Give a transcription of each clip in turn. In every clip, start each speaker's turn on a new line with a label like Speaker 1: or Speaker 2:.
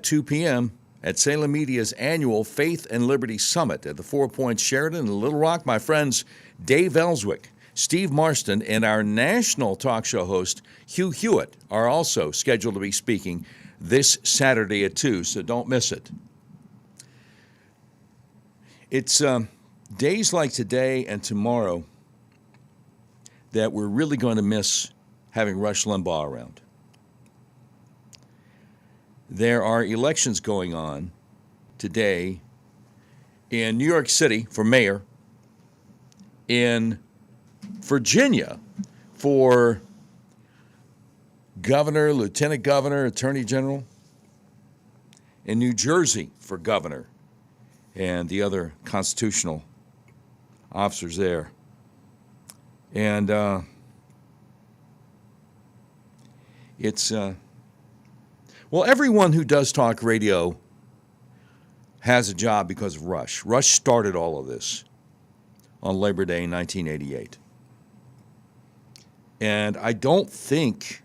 Speaker 1: 2 p.m. at Salem Media's annual Faith and Liberty Summit at the Four Points Sheraton in Little Rock. My friends Dave Ellswick, Steve Marston, and our national talk show host Hugh Hewitt are also scheduled to be speaking this Saturday at 2, so don't miss it. It's days like today and tomorrow that we're really going to miss having Rush Limbaugh around. There are elections going on today in New York City for mayor, in Virginia for governor, lieutenant governor, attorney general, in New Jersey for governor and the other constitutional officers there. And it's, well, everyone who does talk radio has a job because of Rush. Rush started all of this on Labor Day in 1988. And I don't think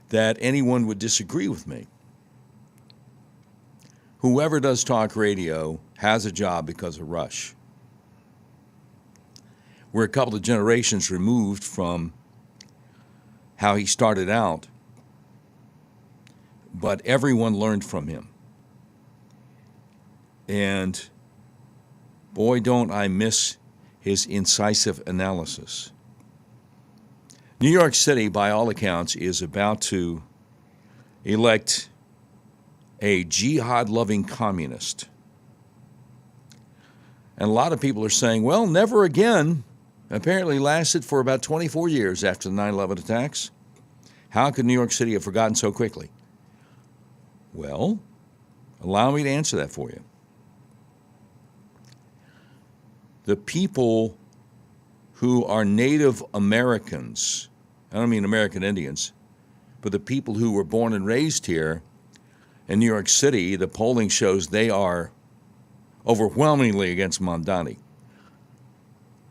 Speaker 1: that anyone would disagree with me. Whoever does talk radio has a job because of Rush. We're a couple of generations removed from how he started out, but everyone learned from him. And boy, don't I miss his incisive analysis. New York City, by all accounts, is about to elect a jihad-loving communist. And a lot of people are saying, well, never again. Apparently lasted for about 24 years after the 9/11 attacks. How could New York City have forgotten so quickly? Well, allow me to answer that for you. The people who are Native Americans, I don't mean American Indians, but the people who were born and raised here in New York City, the polling shows they are overwhelmingly against Mamdani.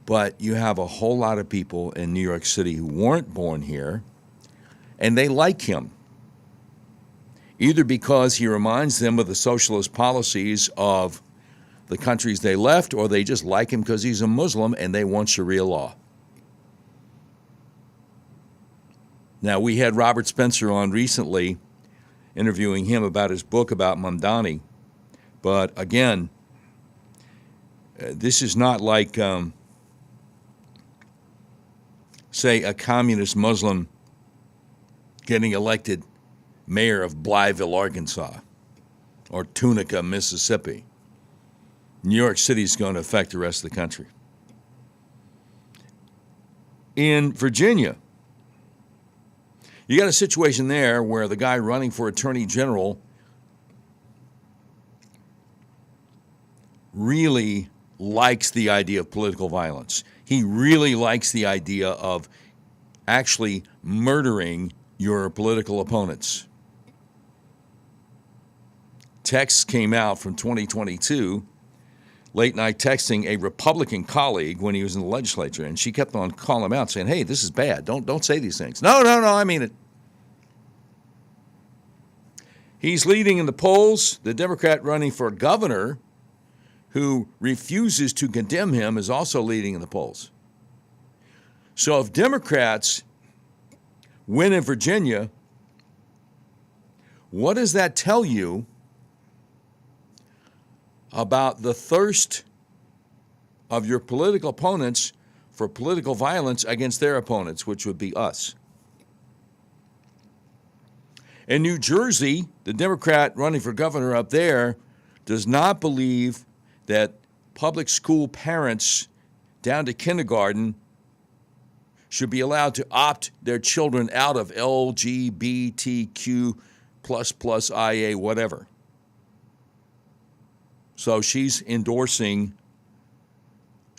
Speaker 1: But you have a whole lot of people in New York City who weren't born here, and they like him. Either because he reminds them of the socialist policies of the countries they left, or they just like him because he's a Muslim and they want Sharia law. Now, we had Robert Spencer on recently, interviewing him about his book about Mamdani. But again, this is not like, say, a communist Muslim getting elected mayor of Blytheville, Arkansas, or Tunica, Mississippi. New York City is going to affect the rest of the country. In Virginia, you got a situation there where the guy running for attorney general really likes the idea of political violence. He really likes the idea of actually murdering your political opponents. Texts came out from 2022, late night texting a Republican colleague when he was in the legislature, and she kept on calling him out saying, hey, this is bad. Don't say these things. No, I mean it. He's leading in the polls. The Democrat running for governor, who refuses to condemn him, is also leading in the polls. So if Democrats win in Virginia, what does that tell you about the thirst of your political opponents for political violence against their opponents, which would be us? In New Jersey, the Democrat running for governor up there does not believe that public school parents down to kindergarten should be allowed to opt their children out of LGBTQ++IA, whatever. So she's endorsing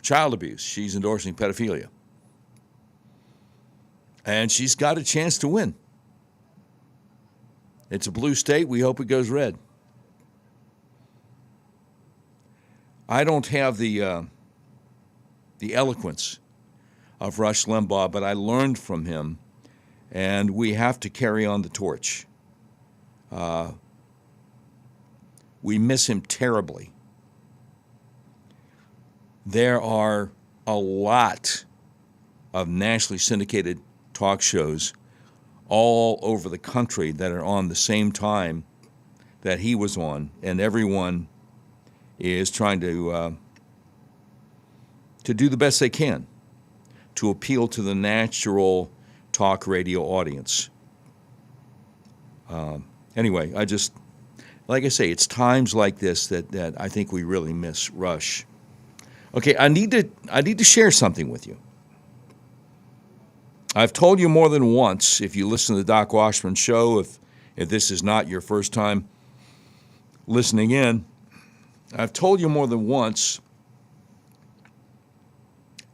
Speaker 1: child abuse. She's endorsing pedophilia. And she's got a chance to win. It's a blue state. We hope it goes red. I don't have the eloquence of Rush Limbaugh, but I learned from him, and we have to carry on the torch. We miss him terribly. There are a lot of nationally syndicated talk shows all over the country that are on the same time that he was on, and everyone is trying to do the best they can to appeal to the natural talk radio audience. Anyway, like I say, it's times like this that I think we really miss Rush. Okay, I need to share something with you. I've told you more than once, if you listen to the Doc Washburn Show, if this is not your first time listening in, I've told you more than once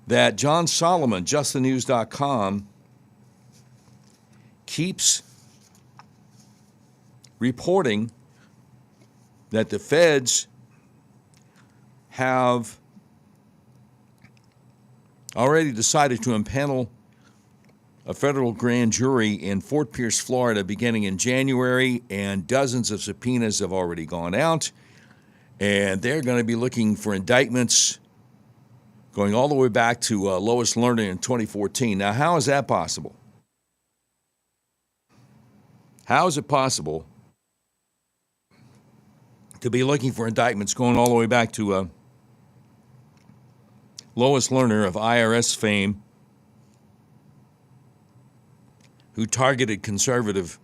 Speaker 1: that John Solomon, justthenews.com, keeps reporting that the feds have already decided to impanel a federal grand jury in Fort Pierce, Florida, beginning in January, and dozens of subpoenas have already gone out, and they're going to be looking for indictments going all the way back to Lois Lerner in 2014. Now, how is that possible? How is it possible to be looking for indictments going all the way back to Lois Lerner of IRS fame, who targeted conservative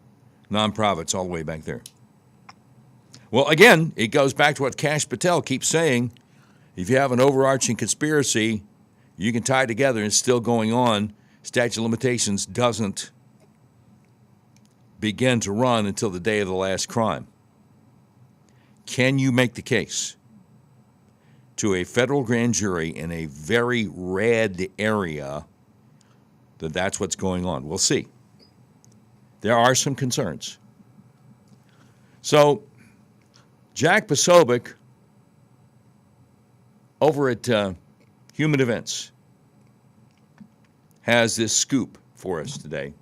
Speaker 1: nonprofits all the way back there? Well, again, it goes back to what Kash Patel keeps saying. If you have an overarching conspiracy, you can tie together and it's still going on. Statute of limitations doesn't begin to run until the day of the last crime. Can you make the case to a federal grand jury in a very red area that that's what's going on? We'll see. There are some concerns. So, Jack Posobiec over at Human Events has this scoop for us today.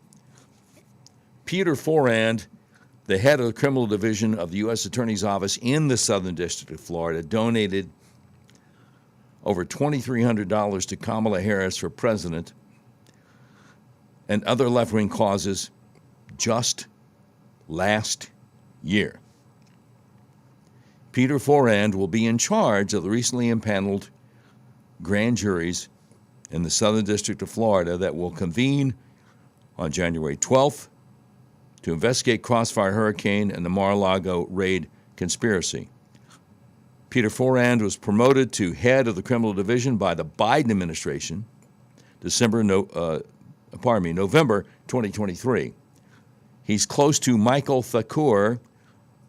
Speaker 1: Peter Forand, the head of the criminal division of the U.S. Attorney's Office in the Southern District of Florida, donated over $2,300 to Kamala Harris for president and other left-wing causes just last year. Peter Forand will be in charge of the recently impaneled grand juries in the Southern District of Florida that will convene on January 12th to investigate Crossfire Hurricane and the Mar-a-Lago raid conspiracy. Peter Forand was promoted to head of the criminal division by the Biden administration, November 2023. He's close to Michael Thakur,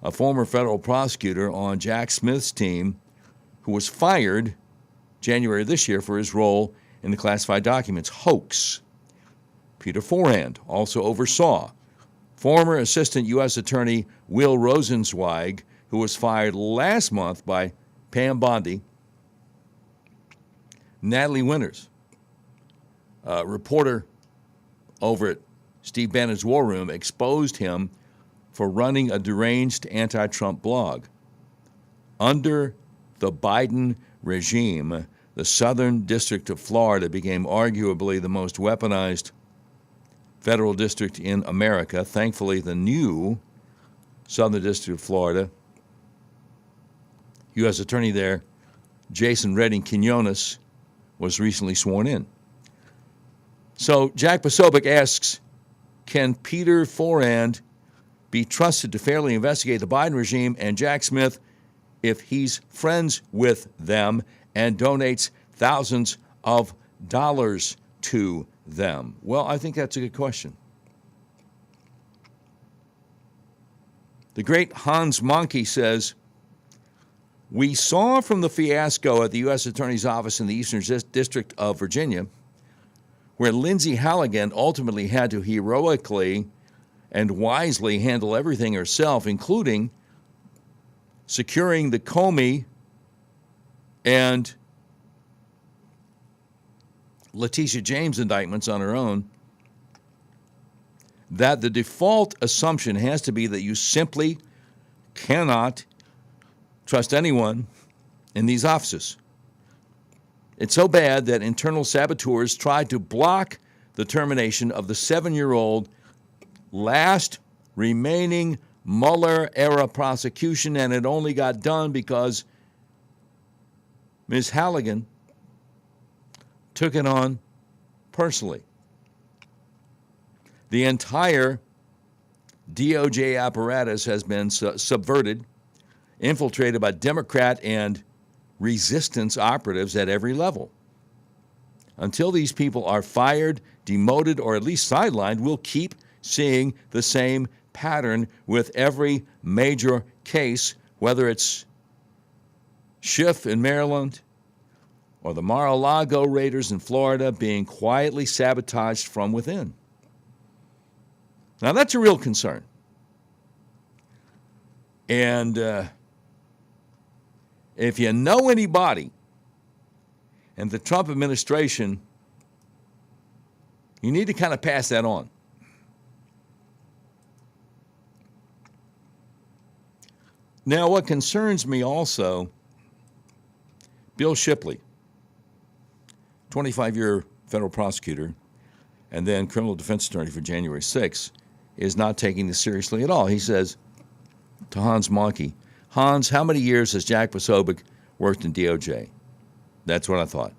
Speaker 1: a former federal prosecutor on Jack Smith's team, who was fired January this year for his role in the classified documents hoax. Peter Forand also oversaw former Assistant U.S. Attorney Will Rosenzweig, who was fired last month by Pam Bondi. Natalie Winters, a reporter over at Steve Bannon's War Room, exposed him for running a deranged anti-Trump blog. Under the Biden regime, the Southern District of Florida became arguably the most weaponized federal district in America. Thankfully, the new Southern District of Florida, U.S. Attorney there, Jason Redding Quinones, was recently sworn in. So Jack Posobiec asks, can Peter Forand be trusted to fairly investigate the Biden regime and Jack Smith if he's friends with them and donates thousands of dollars to them? Well, I think that's a good question. The great Hans Monkey says, we saw from the fiasco at the U.S. Attorney's Office in the Eastern District of Virginia, where Lindsay Halligan ultimately had to heroically and wisely handle everything herself, including securing the Comey and Letitia James indictments on her own, that the default assumption has to be that you simply cannot trust anyone in these offices. It's so bad that internal saboteurs tried to block the termination of the 7-year-old last remaining Mueller-era prosecution, and it only got done because Ms. Halligan took it on personally. The entire DOJ apparatus has been subverted, infiltrated by Democrat and resistance operatives at every level. Until these people are fired, demoted, or at least sidelined, we'll keep seeing the same pattern with every major case, whether it's Schiff in Maryland or the Mar-a-Lago raiders in Florida being quietly sabotaged from within. Now, that's a real concern. And if you know anybody in the Trump administration, you need to kind of pass that on. Now, what concerns me also, Bill Shipley, 25-year federal prosecutor and then criminal defense attorney for January 6th, is not taking this seriously at all. He says to Hans Monkey, Hans, how many years has Jack Posobiec worked in DOJ? That's what I thought.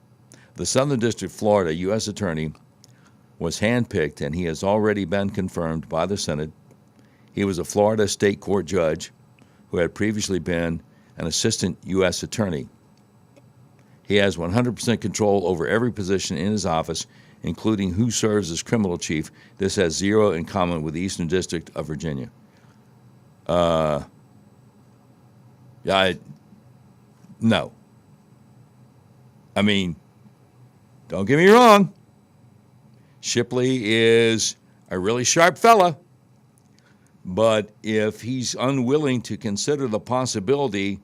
Speaker 1: The Southern District of Florida U.S. Attorney was handpicked, and he has already been confirmed by the Senate. He was a Florida state court judge who had previously been an assistant U.S. attorney. He has 100% control over every position in his office, including who serves as criminal chief. This has zero in common with the Eastern District of Virginia. No. I mean, don't get me wrong. Shipley is a really sharp fella. But if he's unwilling to consider the possibility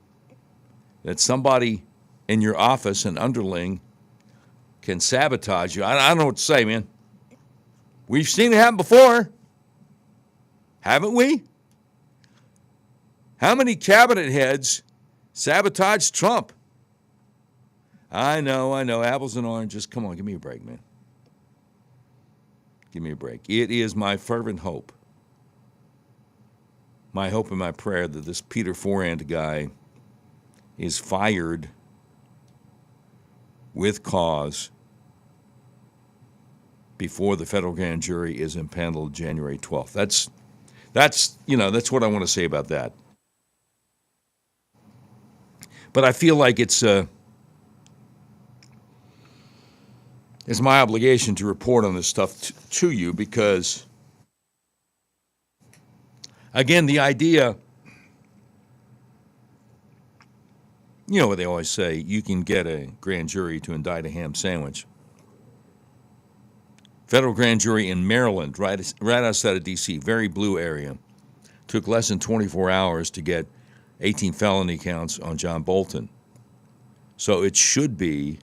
Speaker 1: that somebody in your office, an underling, can sabotage you, I don't know what to say, man. We've seen it happen before, haven't we? How many cabinet heads sabotaged Trump? I know, apples and oranges. Come on, give me a break, man. Give me a break. It is my fervent hope, my hope and my prayer that this Peter Forand guy is fired with cause before the federal grand jury is impaneled January 12th. That's what I want to say about that. But I feel like it's my obligation to report on this stuff to you because, again, the idea, you know what they always say, you can get a grand jury to indict a ham sandwich. Federal grand jury in Maryland, right outside of D.C., very blue area, took less than 24 hours to get 18 felony counts on John Bolton. So it should be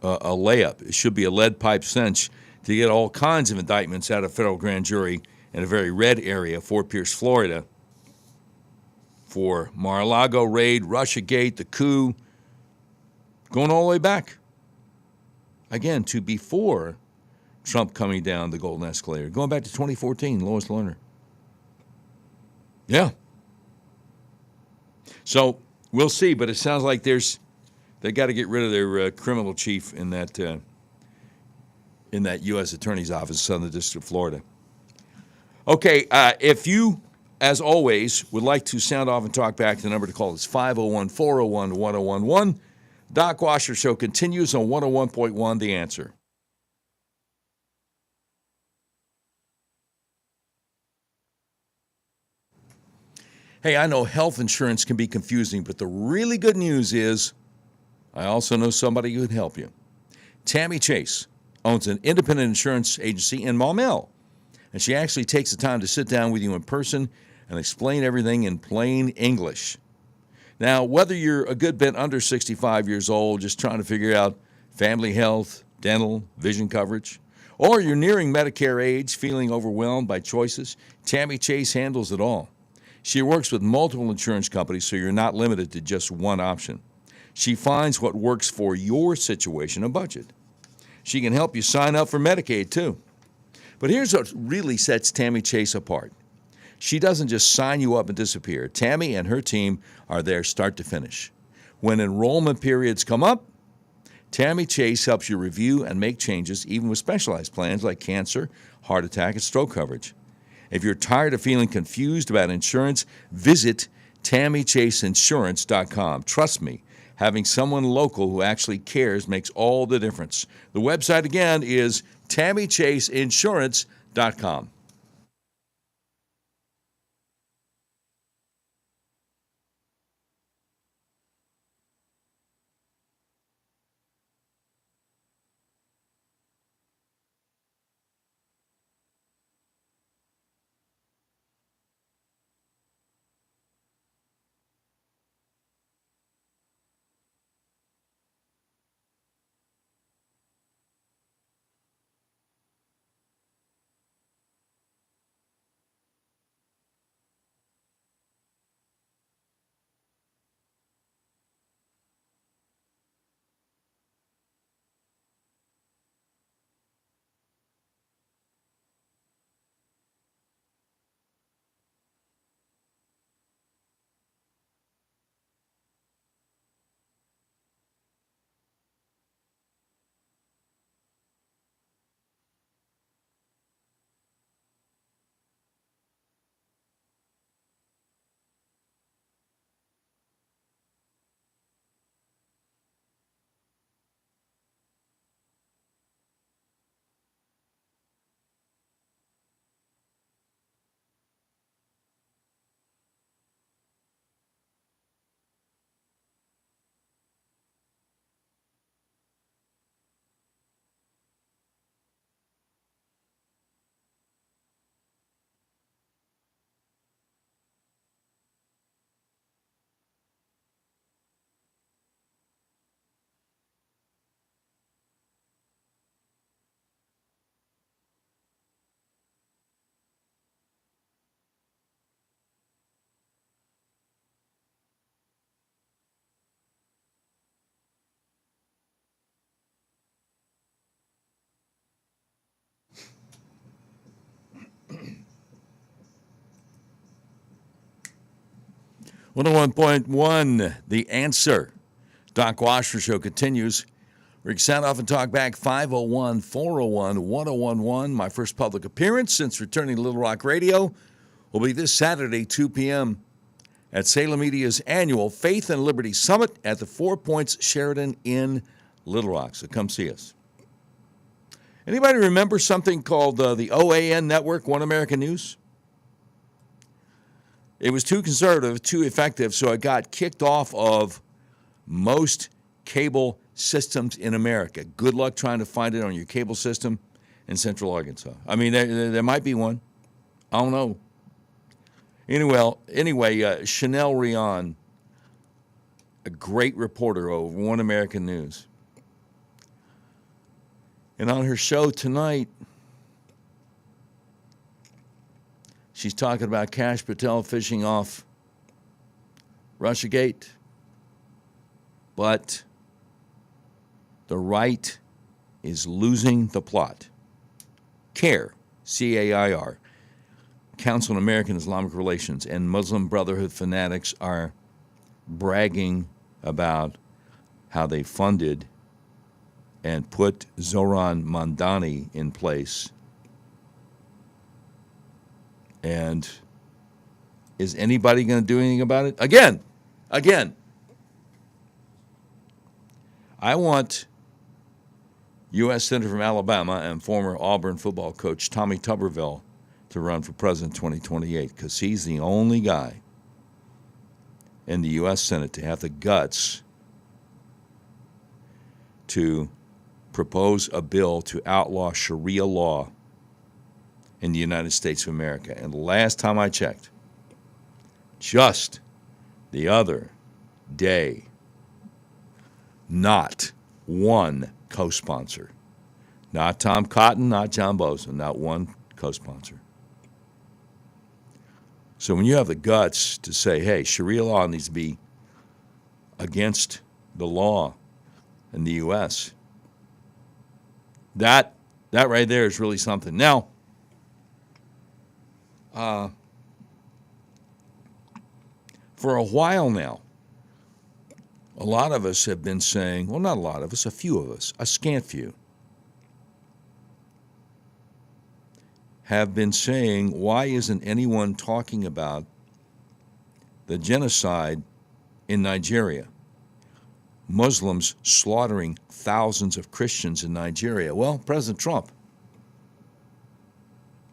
Speaker 1: a layup. It should be a lead pipe cinch to get all kinds of indictments out of federal grand jury in a very red area, Fort Pierce, Florida, for Mar-a-Lago raid, Russiagate, the coup, going all the way back, again, to before Trump coming down the golden escalator, going back to 2014, Lois Lerner. Yeah. So we'll see, but it sounds like they got to get rid of their criminal chief in that U.S. Attorney's Office, Southern District of Florida. Okay, if you, as always, would like to sound off and talk back, the number to call is 501-401-1011. Doc Washer Show continues on 101.1 The Answer. Hey, I know health insurance can be confusing, but the really good news is I also know somebody who can help you. Tammy Chase owns an independent insurance agency in Maumelle, and she actually takes the time to sit down with you in person and explain everything in plain English. Now, whether you're a good bit under 65 years old, just trying to figure out family health, dental, vision coverage, or you're nearing Medicare age, feeling overwhelmed by choices, Tammy Chase handles it all. She works with multiple insurance companies, so you're not limited to just one option. She finds what works for your situation and budget. She can help you sign up for Medicaid, too. But here's what really sets Tammy Chase apart. She doesn't just sign you up and disappear. Tammy and her team are there start to finish. When enrollment periods come up, Tammy Chase helps you review and make changes, even with specialized plans like cancer, heart attack, and stroke coverage. If you're tired of feeling confused about insurance, visit TammyChaseInsurance.com. Trust me, having someone local who actually cares makes all the difference. The website again is TammyChaseInsurance.com. One 101.1, The Answer. Doc Washburn Show continues. Rick Sanoff and Talk Back, 501-401-1011. My first public appearance since returning to Little Rock Radio will be this Saturday, 2 p.m. at Salem Media's annual Faith and Liberty Summit at the Four Points Sheraton in Little Rock. So come see us. Anybody remember something called the OAN Network, One American News? It was too conservative, too effective, so it got kicked off of most cable systems in America. Good luck trying to find it on your cable system in Central Arkansas. I mean, there might be one. I don't know. Anyway, Chanel Rion, a great reporter of One American News. And on her show tonight, she's talking about Kash Patel fishing off Russiagate. But the right is losing the plot. CAIR, C-A-I-R, Council on American Islamic Relations, and Muslim Brotherhood fanatics are bragging about how they funded and put Zohran Mamdani in place. And is anybody going to do anything about it? Again, I want U.S. Senator from Alabama and former Auburn football coach Tommy Tuberville to run for president in 2028 because he's the only guy in the U.S. Senate to have the guts to propose a bill to outlaw Sharia law in the United States of America. And the last time I checked, just the other day, not one co-sponsor. Not Tom Cotton, not John Bozeman, not one co-sponsor. So when you have the guts to say, hey, Sharia law needs to be against the law in the U.S., that right there is really something. Now, for a while now, a lot of us have been saying, well, not a lot of us, a few of us, a scant few, have been saying, why isn't anyone talking about the genocide in Nigeria? Muslims slaughtering thousands of Christians in Nigeria. Well, President Trump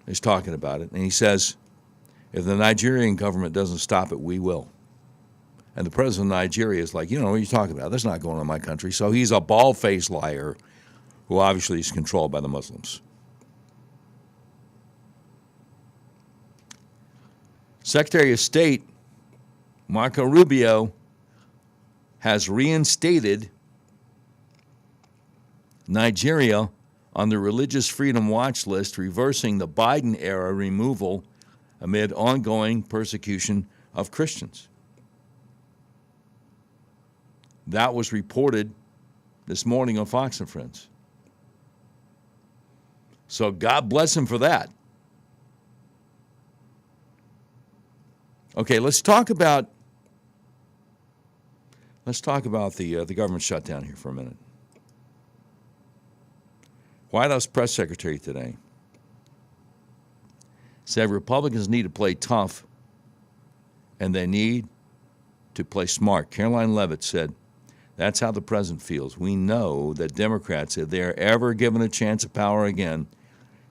Speaker 1: is talking about it, and he says, if the Nigerian government doesn't stop it, we will. And the president of Nigeria is like, what are you talking about? That's not going on in my country. So he's a bald-faced liar who obviously is controlled by the Muslims. Secretary of State Marco Rubio has reinstated Nigeria on the Religious Freedom Watch list, reversing the Biden-era removal amid ongoing persecution of Christians. That was reported this morning on Fox and Friends. So God bless him for that. Okay, let's talk about the government shutdown here for a minute. White House press secretary today said Republicans need to play tough and they need to play smart. Caroline Leavitt said, that's how the president feels. We know that Democrats, if they are ever given a chance of power again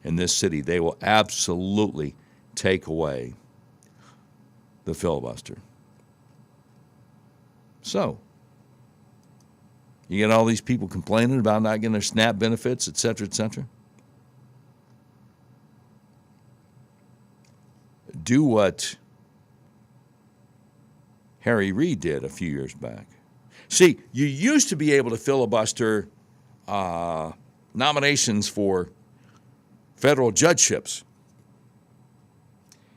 Speaker 1: in this city, they will absolutely take away the filibuster. So, you get all these people complaining about not getting their SNAP benefits, et cetera, et cetera. Do what Harry Reid did a few years back. See, you used to be able to filibuster nominations for federal judgeships.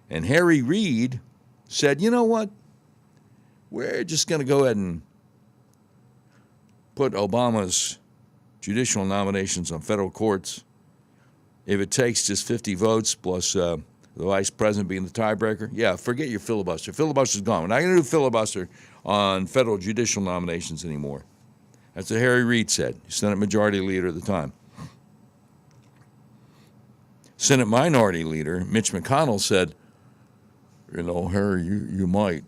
Speaker 1: And Harry Reid said, you know what? We're just going to go ahead and put Obama's judicial nominations on federal courts. If it takes just 50 votes plus the vice president being the tiebreaker, yeah, forget your filibuster. Filibuster's gone. We're not going to do filibuster on federal judicial nominations anymore. That's what Harry Reid said, Senate Majority Leader at the time. Senate Minority Leader Mitch McConnell said, Harry, you might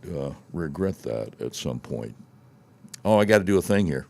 Speaker 1: regret that at some point. Oh, I got to do a thing here.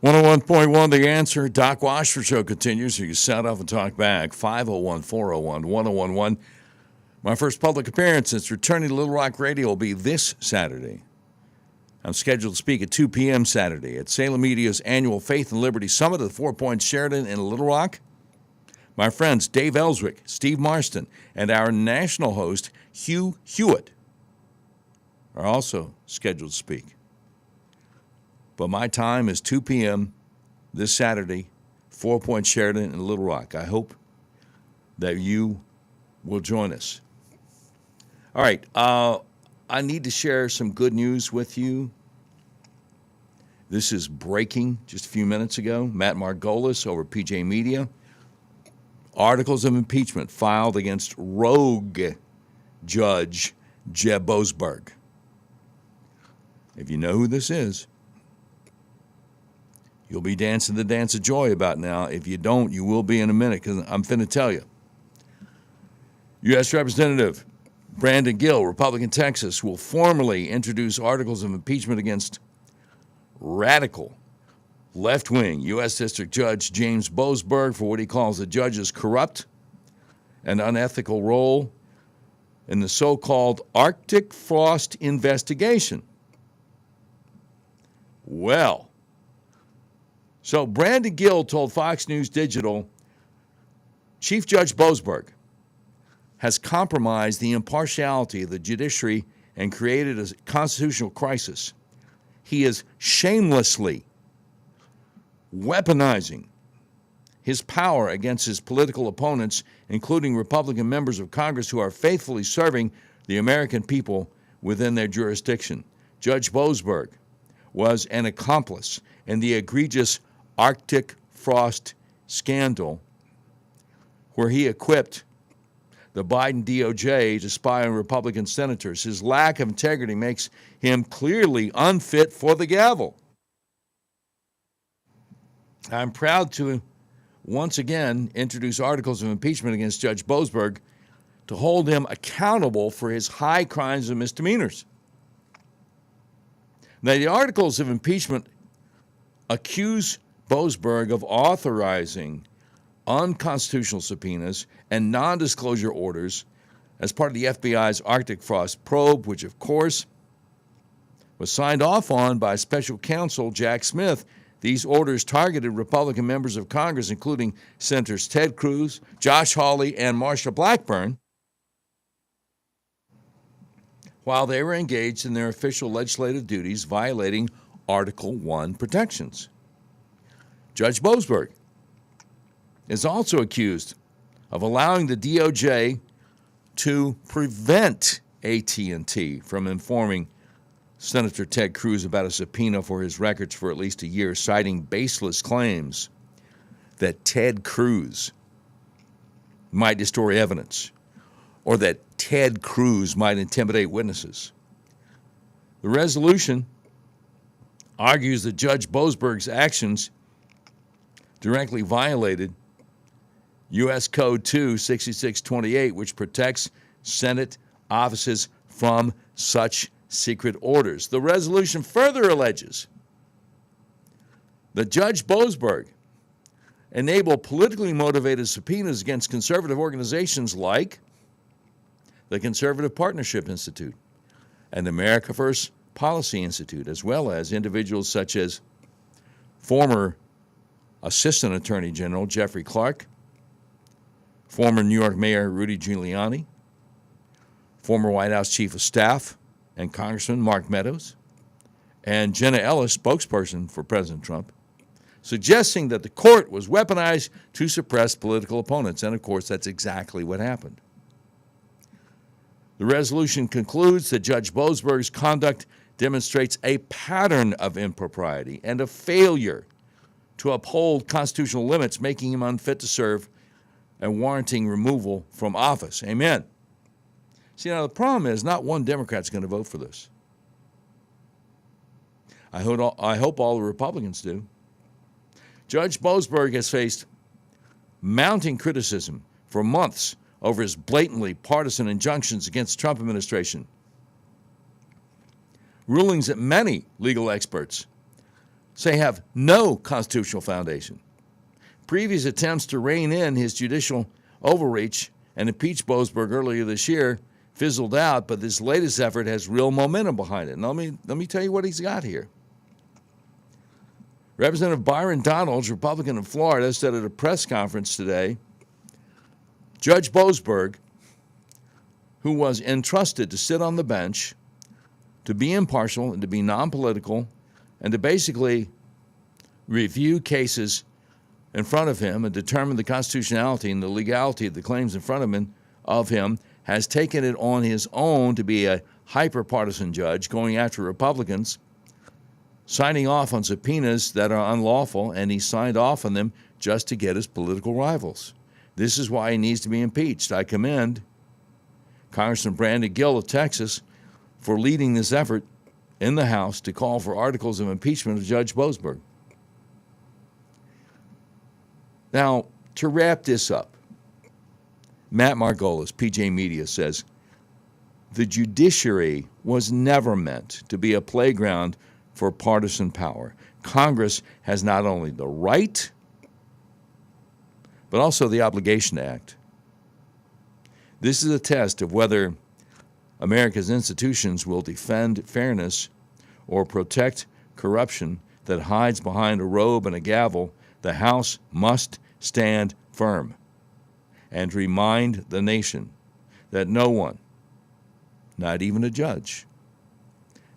Speaker 1: 101.1 The Answer. Doc Washburn Show continues. You can sound off and talk back. 501-401-1011. My first public appearance since returning to Little Rock Radio will be this Saturday. I'm scheduled to speak at 2 p.m. Saturday at Salem Media's annual Faith and Liberty Summit at the Four Points Sheraton in Little Rock. My friends Dave Ellswick, Steve Marston, and our national host, Hugh Hewitt, are also scheduled to speak. But my time is 2 p.m. this Saturday, 4 Points Sheraton in Little Rock. I hope that you will join us. All right, I need to share some good news with you. This is breaking just a few minutes ago. Matt Margolis over PJ Media. Articles of impeachment filed against rogue Judge Jeb Boasberg. If you know who this is, you'll be dancing the dance of joy about now. If you don't, you will be in a minute, because I'm finna tell you. U.S. Representative Brandon Gill, Republican Texas, will formally introduce articles of impeachment against radical left-wing U.S. District Judge James Boasberg for what he calls the judge's corrupt and unethical role in the so-called Arctic Frost investigation. Well, so Brandon Gill told Fox News Digital, Chief Judge Boasberg has compromised the impartiality of the judiciary and created a constitutional crisis. He is shamelessly weaponizing his power against his political opponents, including Republican members of Congress who are faithfully serving the American people within their jurisdiction. Judge Boasberg was an accomplice in the egregious Arctic Frost scandal, where he equipped the Biden DOJ to spy on Republican senators. His lack of integrity makes him clearly unfit for the gavel. I'm proud to once again introduce articles of impeachment against Judge Boasberg to hold him accountable for his high crimes and misdemeanors. Now, the articles of impeachment accuse Boasberg of authorizing unconstitutional subpoenas and non-disclosure orders as part of the FBI's Arctic Frost probe, which, of course, was signed off on by special counsel Jack Smith. These orders targeted Republican members of Congress, including Senators Ted Cruz, Josh Hawley, and Marsha Blackburn, while they were engaged in their official legislative duties violating Article I protections. Judge Boasberg is also accused of allowing the DOJ to prevent AT&T from informing Senator Ted Cruz about a subpoena for his records for at least a year, citing baseless claims that Ted Cruz might destroy evidence or that Ted Cruz might intimidate witnesses. The resolution argues that Judge Boasberg's actions directly violated U.S. Code 26628, which protects Senate offices from such secret orders. The resolution further alleges that Judge Boasberg enabled politically motivated subpoenas against conservative organizations like the Conservative Partnership Institute and America First Policy Institute, as well as individuals such as former Assistant Attorney General Jeffrey Clark, former New York Mayor Rudy Giuliani, former White House Chief of Staff and Congressman Mark Meadows, and Jenna Ellis, spokesperson for President Trump, suggesting that the court was weaponized to suppress political opponents. And, of course, that's exactly what happened. The resolution concludes that Judge Boasberg's conduct demonstrates a pattern of impropriety and a failure to uphold constitutional limits, making him unfit to serve and warranting removal from office. Amen. See, now the problem is not one Democrat's going to vote for this. I hope all the Republicans do. Judge Boasberg has faced mounting criticism for months over his blatantly partisan injunctions against the Trump administration. Rulings that many legal experts say have no constitutional foundation. Previous attempts to rein in his judicial overreach and impeach Boasberg earlier this year fizzled out, but this latest effort has real momentum behind it. And let me tell you what he's got here. Representative Byron Donalds, Republican of Florida, said at a press conference today, Judge Boasberg, who was entrusted to sit on the bench, to be impartial and to be non-political, and to basically review cases in front of him and determine the constitutionality and the legality of the claims in front of him, has taken it on his own to be a hyper-partisan judge, going after Republicans, signing off on subpoenas that are unlawful, and he signed off on them just to get his political rivals. This is why he needs to be impeached. I commend Congressman Brandon Gill of Texas for leading this effort in the House to call for articles of impeachment of Judge Boasberg. Now, to wrap this up, Matt Margolis, PJ Media, says, the judiciary was never meant to be a playground for partisan power. Congress has not only the right, but also the obligation to act. This is a test of whether America's institutions will defend fairness or protect corruption that hides behind a robe and a gavel. The House must stand firm and remind the nation that no one, not even a judge,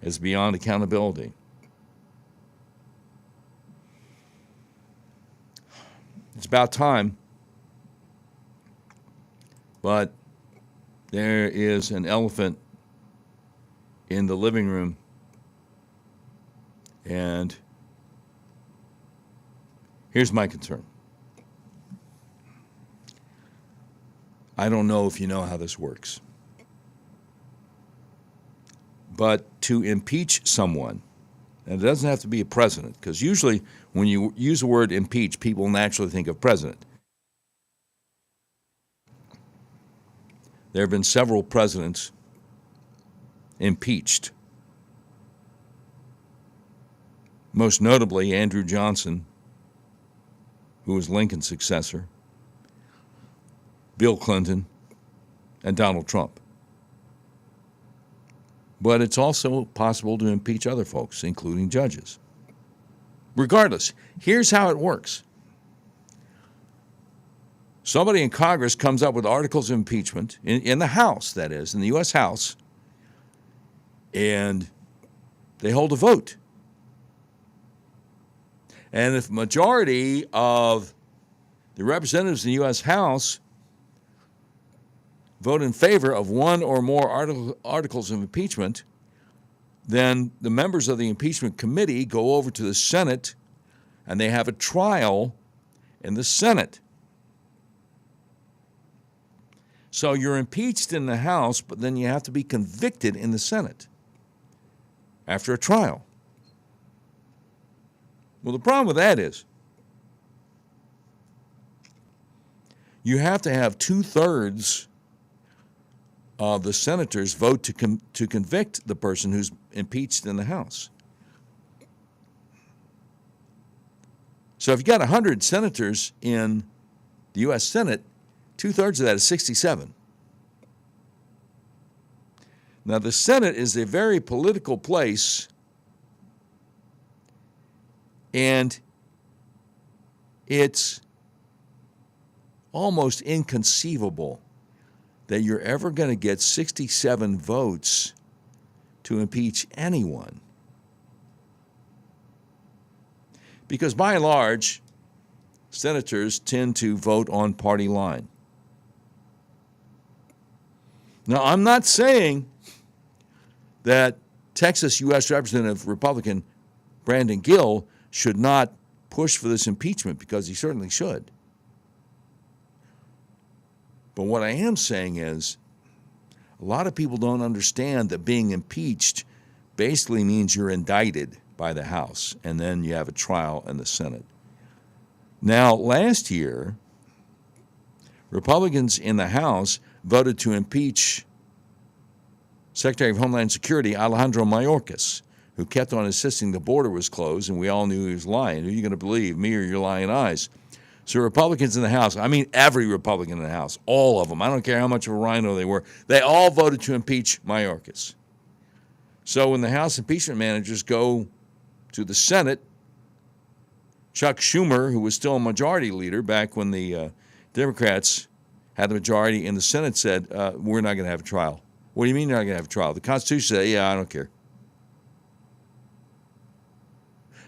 Speaker 1: is beyond accountability. It's about time, but there is an elephant in the living room, and here's my concern. I don't know if you know how this works, but to impeach someone, and it doesn't have to be a president, because usually when you use the word impeach, people naturally think of president. There have been several presidents impeached. Most notably, Andrew Johnson, who was Lincoln's successor, Bill Clinton, and Donald Trump. But it's also possible to impeach other folks, including judges. Regardless, here's how it works. Somebody in Congress comes up with articles of impeachment, in the House, that is, in the U.S. House, and they hold a vote. And if majority of the representatives in the U.S. House vote in favor of one or more articles of impeachment, then the members of the impeachment committee go over to the Senate and they have a trial in the Senate. So you're impeached in the House, but then you have to be convicted in the Senate after a trial. Well, the problem with that is you have to have 2/3 of the senators vote to convict the person who's impeached in the House. So if you got 100 senators in the U.S. Senate, 2/3 of that is 67. Now, the Senate is a very political place, and it's almost inconceivable that you're ever going to get 67 votes to impeach anyone. Because by and large, senators tend to vote on party line. Now, I'm not saying that Texas U.S. Representative Republican Brandon Gill should not push for this impeachment, because he certainly should. But what I am saying is, a lot of people don't understand that being impeached basically means you're indicted by the House, and then you have a trial in the Senate. Now, last year, Republicans in the House voted to impeach Secretary of Homeland Security Alejandro Mayorkas, who kept on insisting the border was closed, and we all knew he was lying. Who are you going to believe, me or your lying eyes? So Republicans in the House, I mean every Republican in the House, all of them, I don't care how much of a rhino they were, they all voted to impeach Mayorkas. So when the House impeachment managers go to the Senate, Chuck Schumer, who was still a majority leader back when the Democrats had the majority in the Senate, said, we're not going to have a trial. What do you mean you're not going to have a trial? The Constitution said, yeah, I don't care.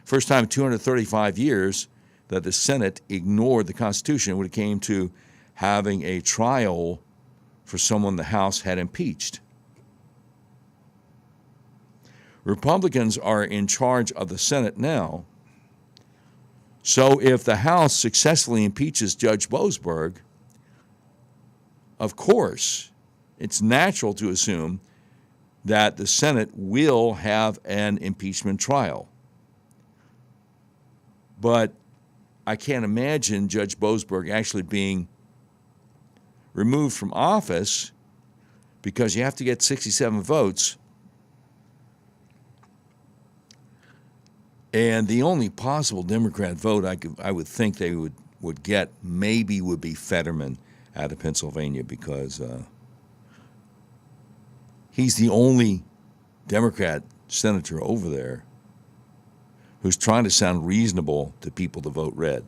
Speaker 1: First time in 235 years that the Senate ignored the Constitution when it came to having a trial for someone the House had impeached. Republicans are in charge of the Senate now. So if the House successfully impeaches Judge Boasberg, of course, it's natural to assume that the Senate will have an impeachment trial. But I can't imagine Judge Boasberg actually being removed from office because you have to get 67 votes. And the only possible Democrat vote I would think they would get maybe would be Fetterman out of Pennsylvania, because he's the only Democrat senator over there who's trying to sound reasonable to people to vote red.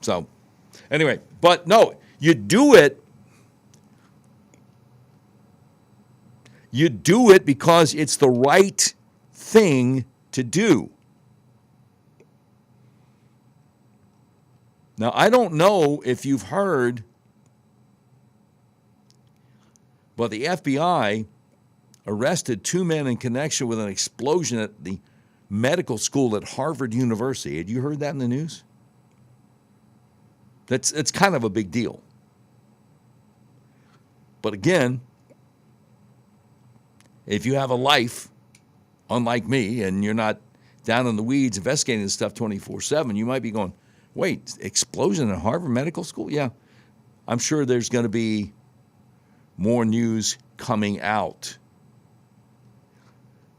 Speaker 1: So, anyway, but no, you do it because it's the right thing to do. Now, I don't know if you've heard, but the FBI arrested 2 men in connection with an explosion at the medical school at Harvard University. Had you heard that in the news? It's kind of a big deal. But again, if you have a life, unlike me, and you're not down in the weeds investigating this stuff 24/7, you might be going, wait, explosion at Harvard Medical School? Yeah, I'm sure there's going to be more news coming out.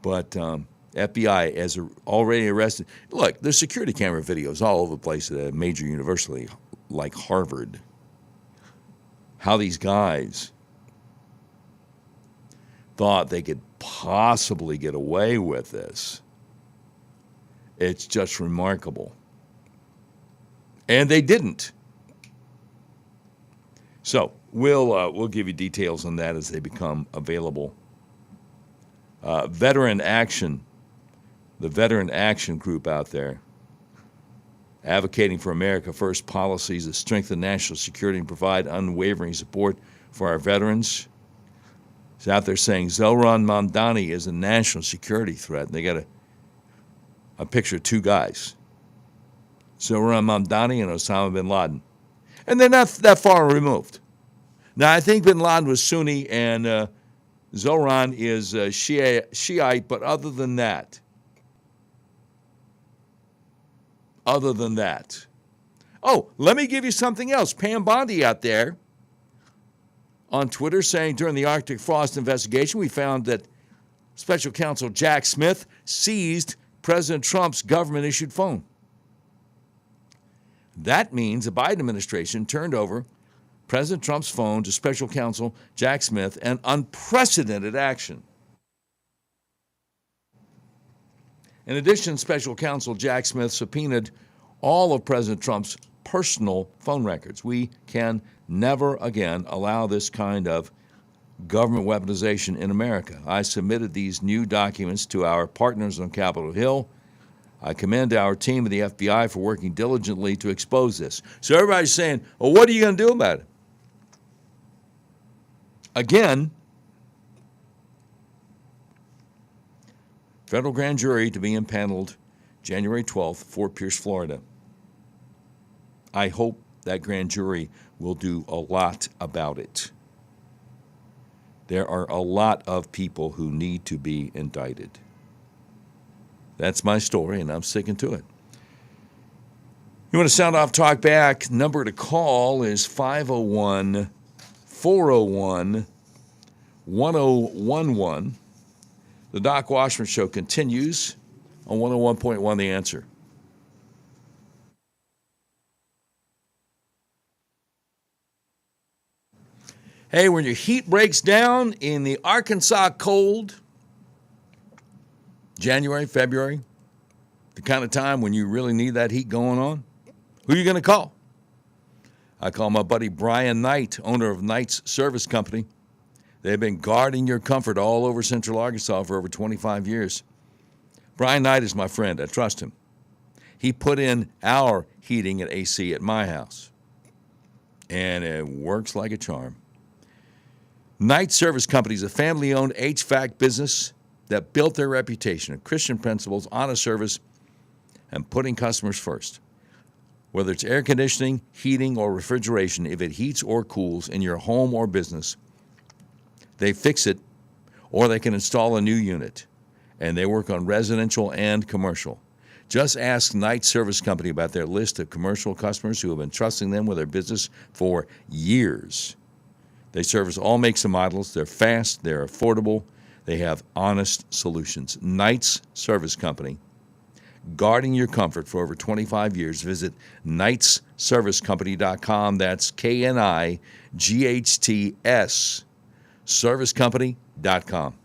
Speaker 1: But FBI has already arrested. Look, there's security camera videos all over the place at a major university like Harvard. How these guys thought they could possibly get away with this. It's just remarkable. And they didn't. So we'll give you details on that as they become available. Veteran Action, the Veteran Action group out there, advocating for America First policies that strengthen national security and provide unwavering support for our veterans, is out there saying Zohran Mamdani is a national security threat. And they got a picture of 2 guys, Zohran Mamdani and Osama bin Laden. And they're not that far removed. Now, I think bin Laden was Sunni and Zohran is Shiite, but other than that. Oh, let me give you something else. Pam Bondi out there on Twitter saying during the Arctic Frost investigation, we found that Special Counsel Jack Smith seized President Trump's government-issued phone. That means the Biden administration turned over President Trump's phone to Special Counsel Jack Smith, an unprecedented action. In addition, Special Counsel Jack Smith subpoenaed all of President Trump's personal phone records. We can never again allow this kind of government weaponization in America. I submitted these new documents to our partners on Capitol Hill. I commend our team of the FBI for working diligently to expose this. So everybody's saying, well, what are you going to do about it? Again, federal grand jury to be impaneled January 12th, Fort Pierce, Florida. I hope that grand jury will do a lot about it. There are a lot of people who need to be indicted. That's my story, and I'm sticking to it. You want to sound off, talk back? Number to call is 501-401-1011. The Doc Washburn Show continues on 101.1 The Answer. Hey, when your heat breaks down in the Arkansas cold, January, February, the kind of time when you really need that heat going on, who are you going to call? I call my buddy Brian Knight, owner of Knight's Service Company. They've been guarding your comfort all over Central Arkansas for over 25 years. Brian Knight is my friend. I trust him. He put in our heating and AC at my house, and it works like a charm. Knight Service Company is a family-owned HVAC business that built their reputation of Christian principles, honest service, and putting customers first. Whether it's air conditioning, heating, or refrigeration, if it heats or cools in your home or business, they fix it, or they can install a new unit, and they work on residential and commercial. Just ask Knight Service Company about their list of commercial customers who have been trusting them with their business for years. They service all makes and models. They're fast. They're affordable. They have honest solutions. Knight's Service Company, guarding your comfort for over 25 years. Visit knightsservicecompany.com. That's KNIGHTS, servicecompany.com.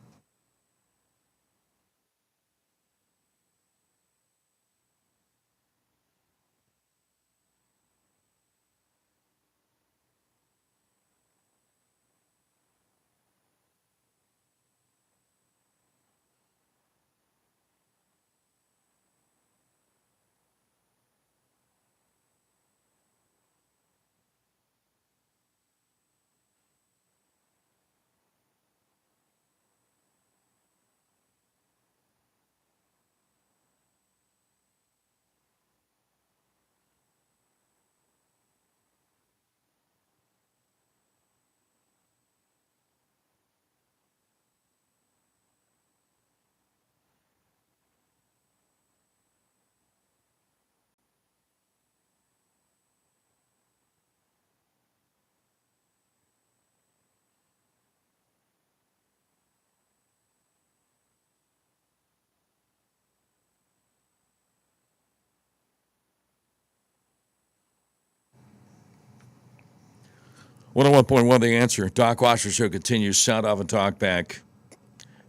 Speaker 1: One 101.1 The Answer. Doc Washburn Show continues. Sound off and talk back.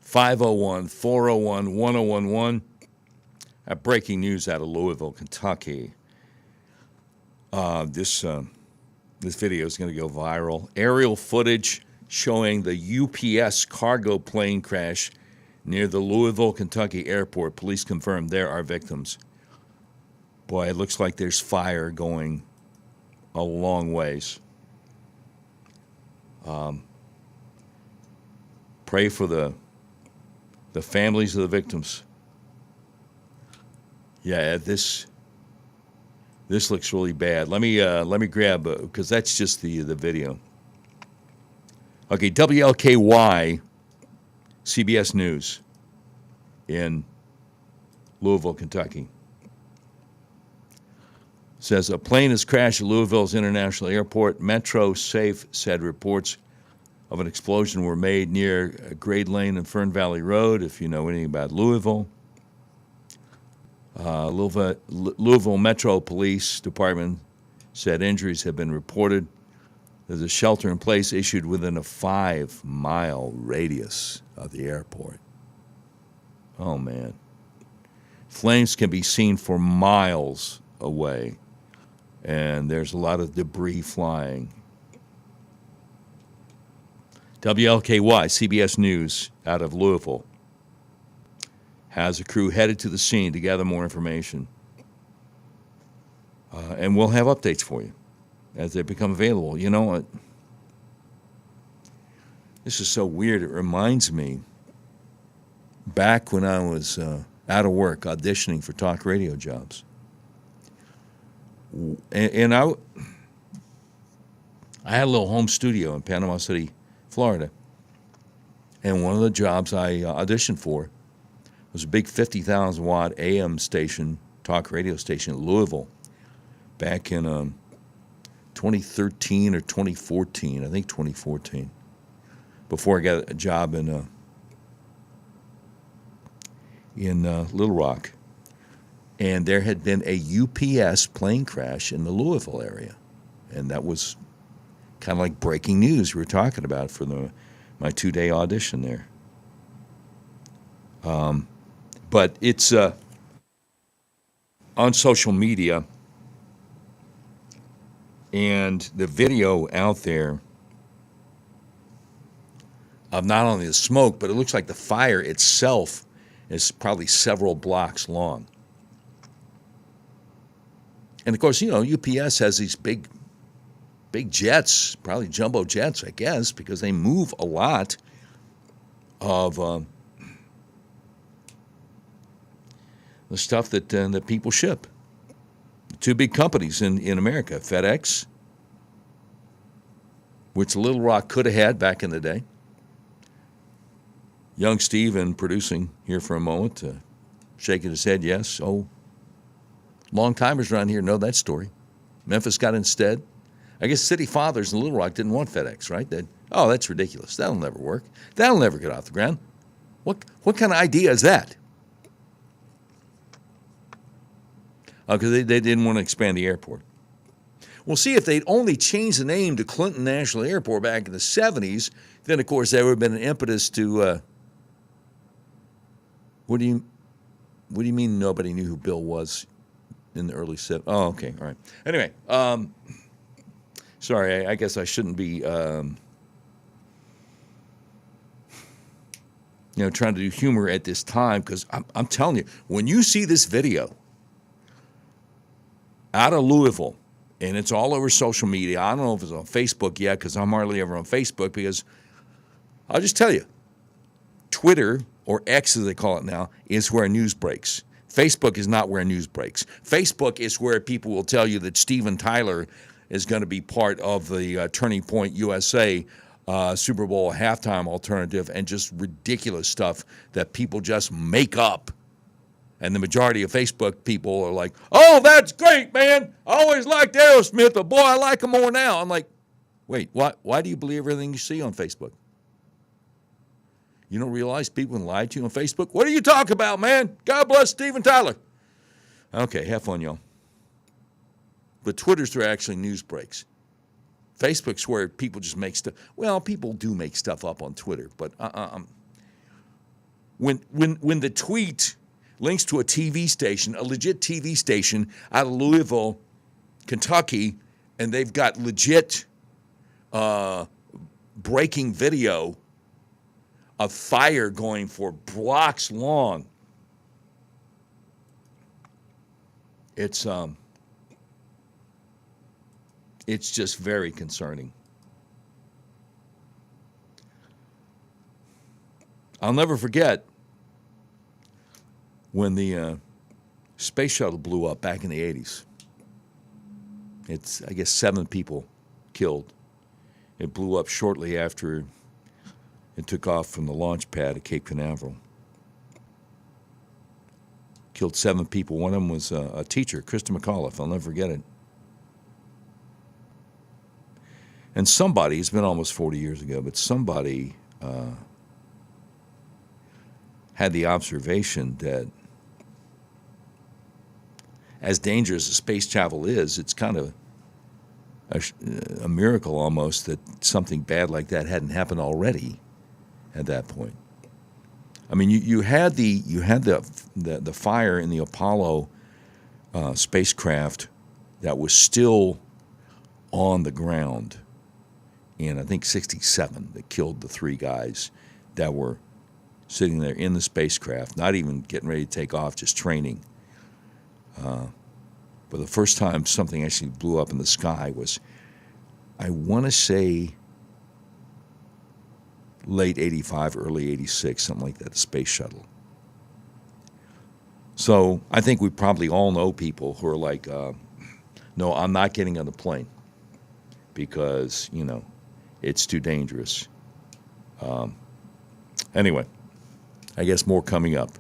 Speaker 1: 501-401-1011. Breaking news out of Louisville, Kentucky. This video is going to go viral. Aerial footage showing the UPS cargo plane crash near the Louisville, Kentucky airport. Police confirm there are victims. Boy, it looks like there's fire going a long ways. Pray for the families of the victims. Yeah, this looks really bad. Let me grab because that's just the video. Okay, WLKY, CBS News in Louisville, Kentucky. Says a plane has crashed at Louisville's International Airport. Metro Safe said reports of an explosion were made near Grade Lane and Fern Valley Road, if you know anything about Louisville. Louisville Metro Police Department said injuries have been reported. There's a shelter-in-place issued within a 5-mile radius of the airport. Oh, man. Flames can be seen for miles away, and there's a lot of debris flying. WLKY, CBS News out of Louisville, has a crew headed to the scene to gather more information. And we'll have updates for you as they become available. You know what? This is so weird. It reminds me back when I was out of work auditioning for talk radio jobs. And I had a little home studio in Panama City, Florida. And one of the jobs I auditioned for was a big 50,000-watt AM station, talk radio station in Louisville back in 2013 or 2014, I think 2014, before I got a job in Little Rock. And there had been a UPS plane crash in the Louisville area. And that was kind of like breaking news we were talking about for my 2-day audition there. But it's on social media, and the video out there of not only the smoke, but it looks like the fire itself is probably several blocks long. And of course, UPS has these big jets, probably jumbo jets, I guess, because they move a lot of the stuff that people ship. The two big companies in America, FedEx, which Little Rock could have had back in the day. Young Steve in producing here for a moment, shaking his head, yes. Oh, long-timers around here know that story. Memphis got instead. I guess City Fathers in Little Rock didn't want FedEx, right? That's ridiculous. That'll never work. That'll never get off the ground. What kind of idea is that? Because they didn't want to expand the airport. Well, see, if they'd only changed the name to Clinton National Airport back in the 70s, then, of course, there would have been an impetus to... What do you mean nobody knew who Bill was in the early 70s? Oh, okay, all right. Anyway, sorry, I guess I shouldn't be, trying to do humor at this time, because I'm telling you, when you see this video out of Louisville, and it's all over social media, I don't know if it's on Facebook yet, because I'm hardly ever on Facebook, because I'll just tell you, Twitter, or X as they call it now, is where news breaks. Facebook is not where news breaks. Facebook is where people will tell you that Steven Tyler is going to be part of the Turning Point USA Super Bowl halftime alternative, and just ridiculous stuff that people just make up. And the majority of Facebook people are like, oh, that's great, man. I always liked Aerosmith, but boy, I like him more now. I'm like, wait, why do you believe everything you see on Facebook? You don't realize people can lie to you on Facebook? What do you talk about, man? God bless Steven Tyler. Okay, have fun, y'all. But Twitter's where actually news breaks. Facebook's where people just make stuff. Well, people do make stuff up on Twitter, but when the tweet links to a TV station, a legit TV station out of Louisville, Kentucky, and they've got legit breaking video of fire going for blocks long. It's just very concerning. I'll never forget when the space shuttle blew up back in the 80s. It's, I guess, 7 people killed. It blew up shortly after it took off from the launch pad at Cape Canaveral. Killed 7 people. One of them was a teacher, Krista McAuliffe. I'll never forget it. And somebody, it's been almost 40 years ago, but somebody had the observation that as dangerous as space travel is, it's kind of a miracle almost that something bad like that hadn't happened already at that point. I mean, you had the fire in the Apollo spacecraft that was still on the ground in, I think, 1967, that killed the 3 guys that were sitting there in the spacecraft, not even getting ready to take off, just training. But the first time something actually blew up in the sky was, I want to say, late 85, early 86, something like that, the space shuttle. So I think we probably all know people who are like, no, I'm not getting on the plane because, it's too dangerous. Anyway, I guess more coming up.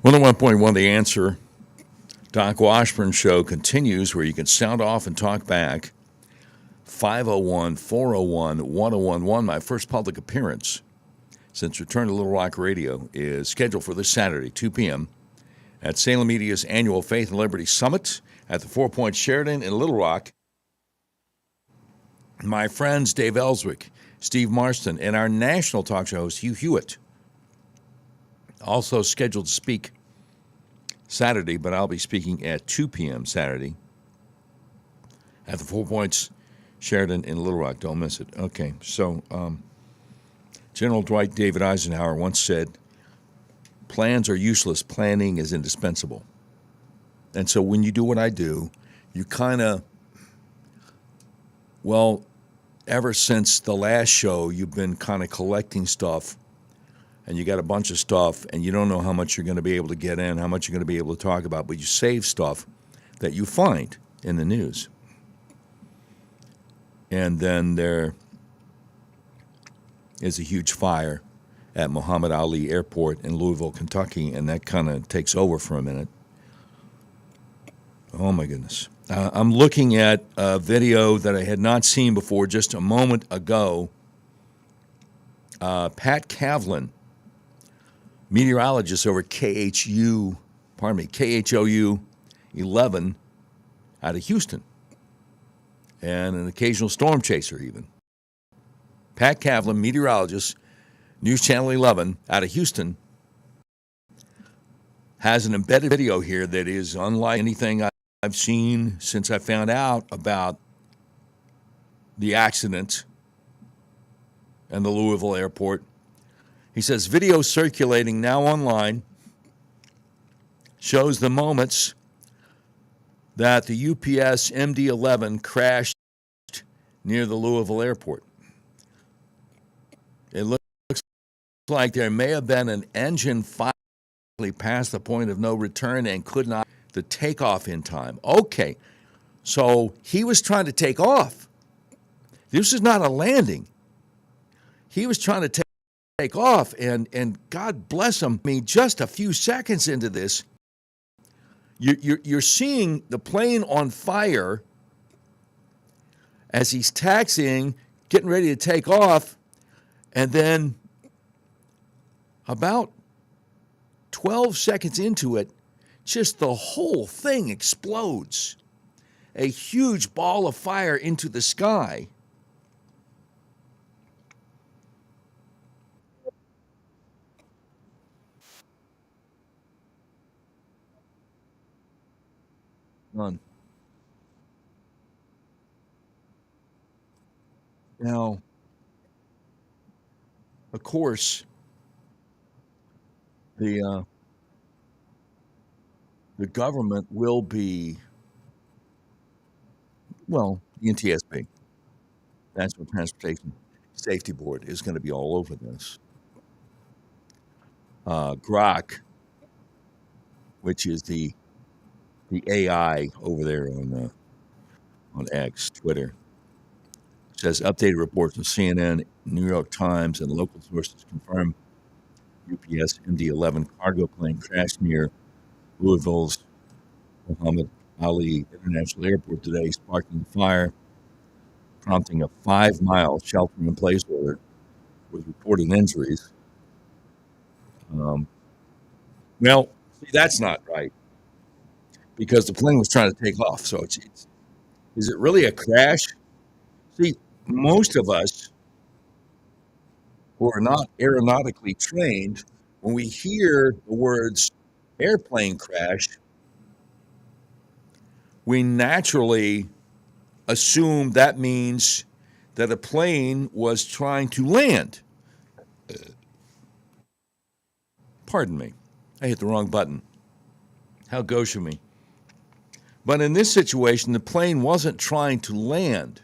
Speaker 1: 101.1 The Answer. Doc Washburn Show continues where you can sound off and talk back. 501 401 1011. My first public appearance since return to Little Rock Radio is scheduled for this Saturday, 2 p.m. at Salem Media's annual Faith and Liberty Summit at the Four Points Sheraton in Little Rock. My friends Dave Ellswick, Steve Marston, and our national talk show host Hugh Hewitt also scheduled to speak Saturday, but I'll be speaking at 2 p.m. Saturday at the Four Points Sheraton in Little Rock. Don't miss it. Okay, so General Dwight David Eisenhower once said, plans are useless, planning is indispensable. And so when you do what I do, you kind of, well, ever since the last show, you've been kind of collecting stuff, and you got a bunch of stuff, and you don't know how much you're going to be able to get in, how much you're going to be able to talk about, but you save stuff that you find in the news. And then there is a huge fire at Muhammad Ali Airport in Louisville, Kentucky, and that kind of takes over for a minute. Oh, my goodness. I'm looking at a video that I had not seen before just a moment ago. Pat Kavlin, meteorologist over KHOU 11 out of Houston, and an occasional storm chaser even. Pat Kavlin, meteorologist, News Channel 11 out of Houston, has an embedded video here that is unlike anything I've seen since I found out about the accident and the Louisville airport. He says, video circulating now online shows the moments that the UPS MD-11 crashed near the Louisville airport. It looks like there may have been an engine fire past the point of no return and could not the takeoff in time. Okay, so he was trying to take off. This is not a landing. He was trying to take off, and God bless him. I mean, just a few seconds into this, you're seeing the plane on fire as he's taxiing, getting ready to take off, and then about 12 seconds into it, just the whole thing explodes. A huge ball of fire into the sky. None. Now, of course, the government will be, well, the NTSB, National Transportation Safety Board, is going to be all over this. Grok, which is the AI over there on X, Twitter, says updated reports from CNN, New York Times, and local sources confirm UPS MD-11 cargo plane crashed near Louisville's Muhammad Ali International Airport today, sparking a fire, prompting a 5-mile shelter-in-place order with reported injuries. Well, see, that's not right, because the plane was trying to take off. So is it really a crash? See, most of us who are not aeronautically trained, when we hear the words airplane crash, we naturally assume that means that a plane was trying to land. Pardon me, I hit the wrong button. How gauche of me. But in this situation, the plane wasn't trying to land.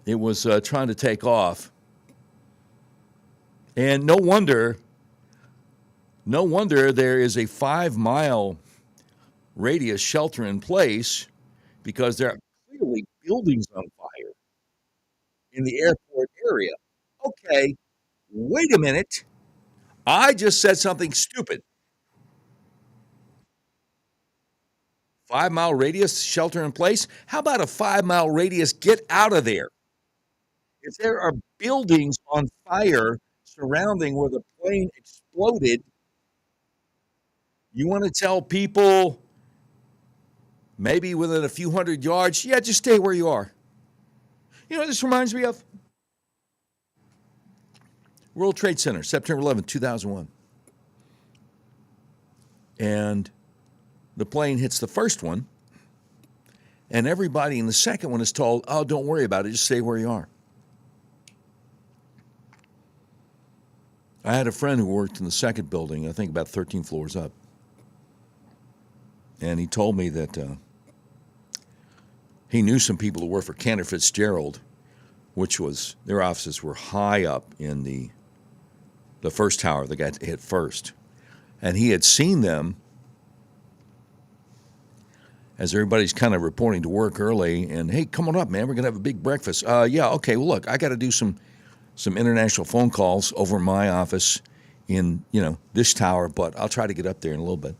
Speaker 1: It was trying to take off. And no wonder there is a 5-mile radius shelter in place, because there are clearly buildings on fire in the airport area. Okay, wait a minute. I just said something stupid. 5 mile radius, shelter in place. How about a 5 mile radius? Get out of there. If there are buildings on fire surrounding where the plane exploded, you want to tell people maybe within a few hundred yards, yeah, just stay where you are. You know what this reminds me of? World Trade Center, September 11th, 2001. And the plane hits the first one, and everybody in the second one is told, oh, don't worry about it, just stay where you are. I had a friend who worked in the second building, I think about 13 floors up. And he told me that he knew some people who worked for Cantor Fitzgerald, which was, their offices were high up in the first tower that got hit first. And he had seen them as everybody's kind of reporting to work early, and, hey, come on up, man, we're going to have a big breakfast. Yeah, okay, well, look, I got to do some international phone calls over in my office in, this tower, but I'll try to get up there in a little bit.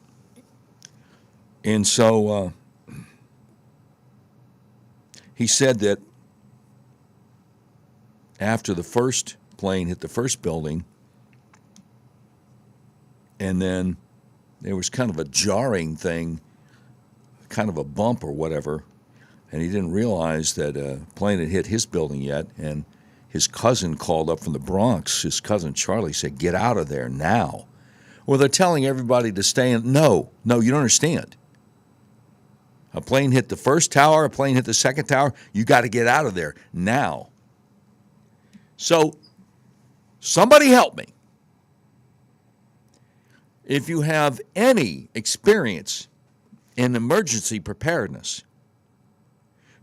Speaker 1: And so he said that after the first plane hit the first building, and then there was kind of a jarring thing, kind of a bump or whatever, and he didn't realize that a plane had hit his building yet, and his cousin called up from the Bronx. His cousin Charlie said, get out of there now. Well, they're telling everybody to stay in. No, you don't understand. A plane hit the first tower, a plane hit the second tower. You got to get out of there now. So somebody help me. If you have any experience in emergency preparedness,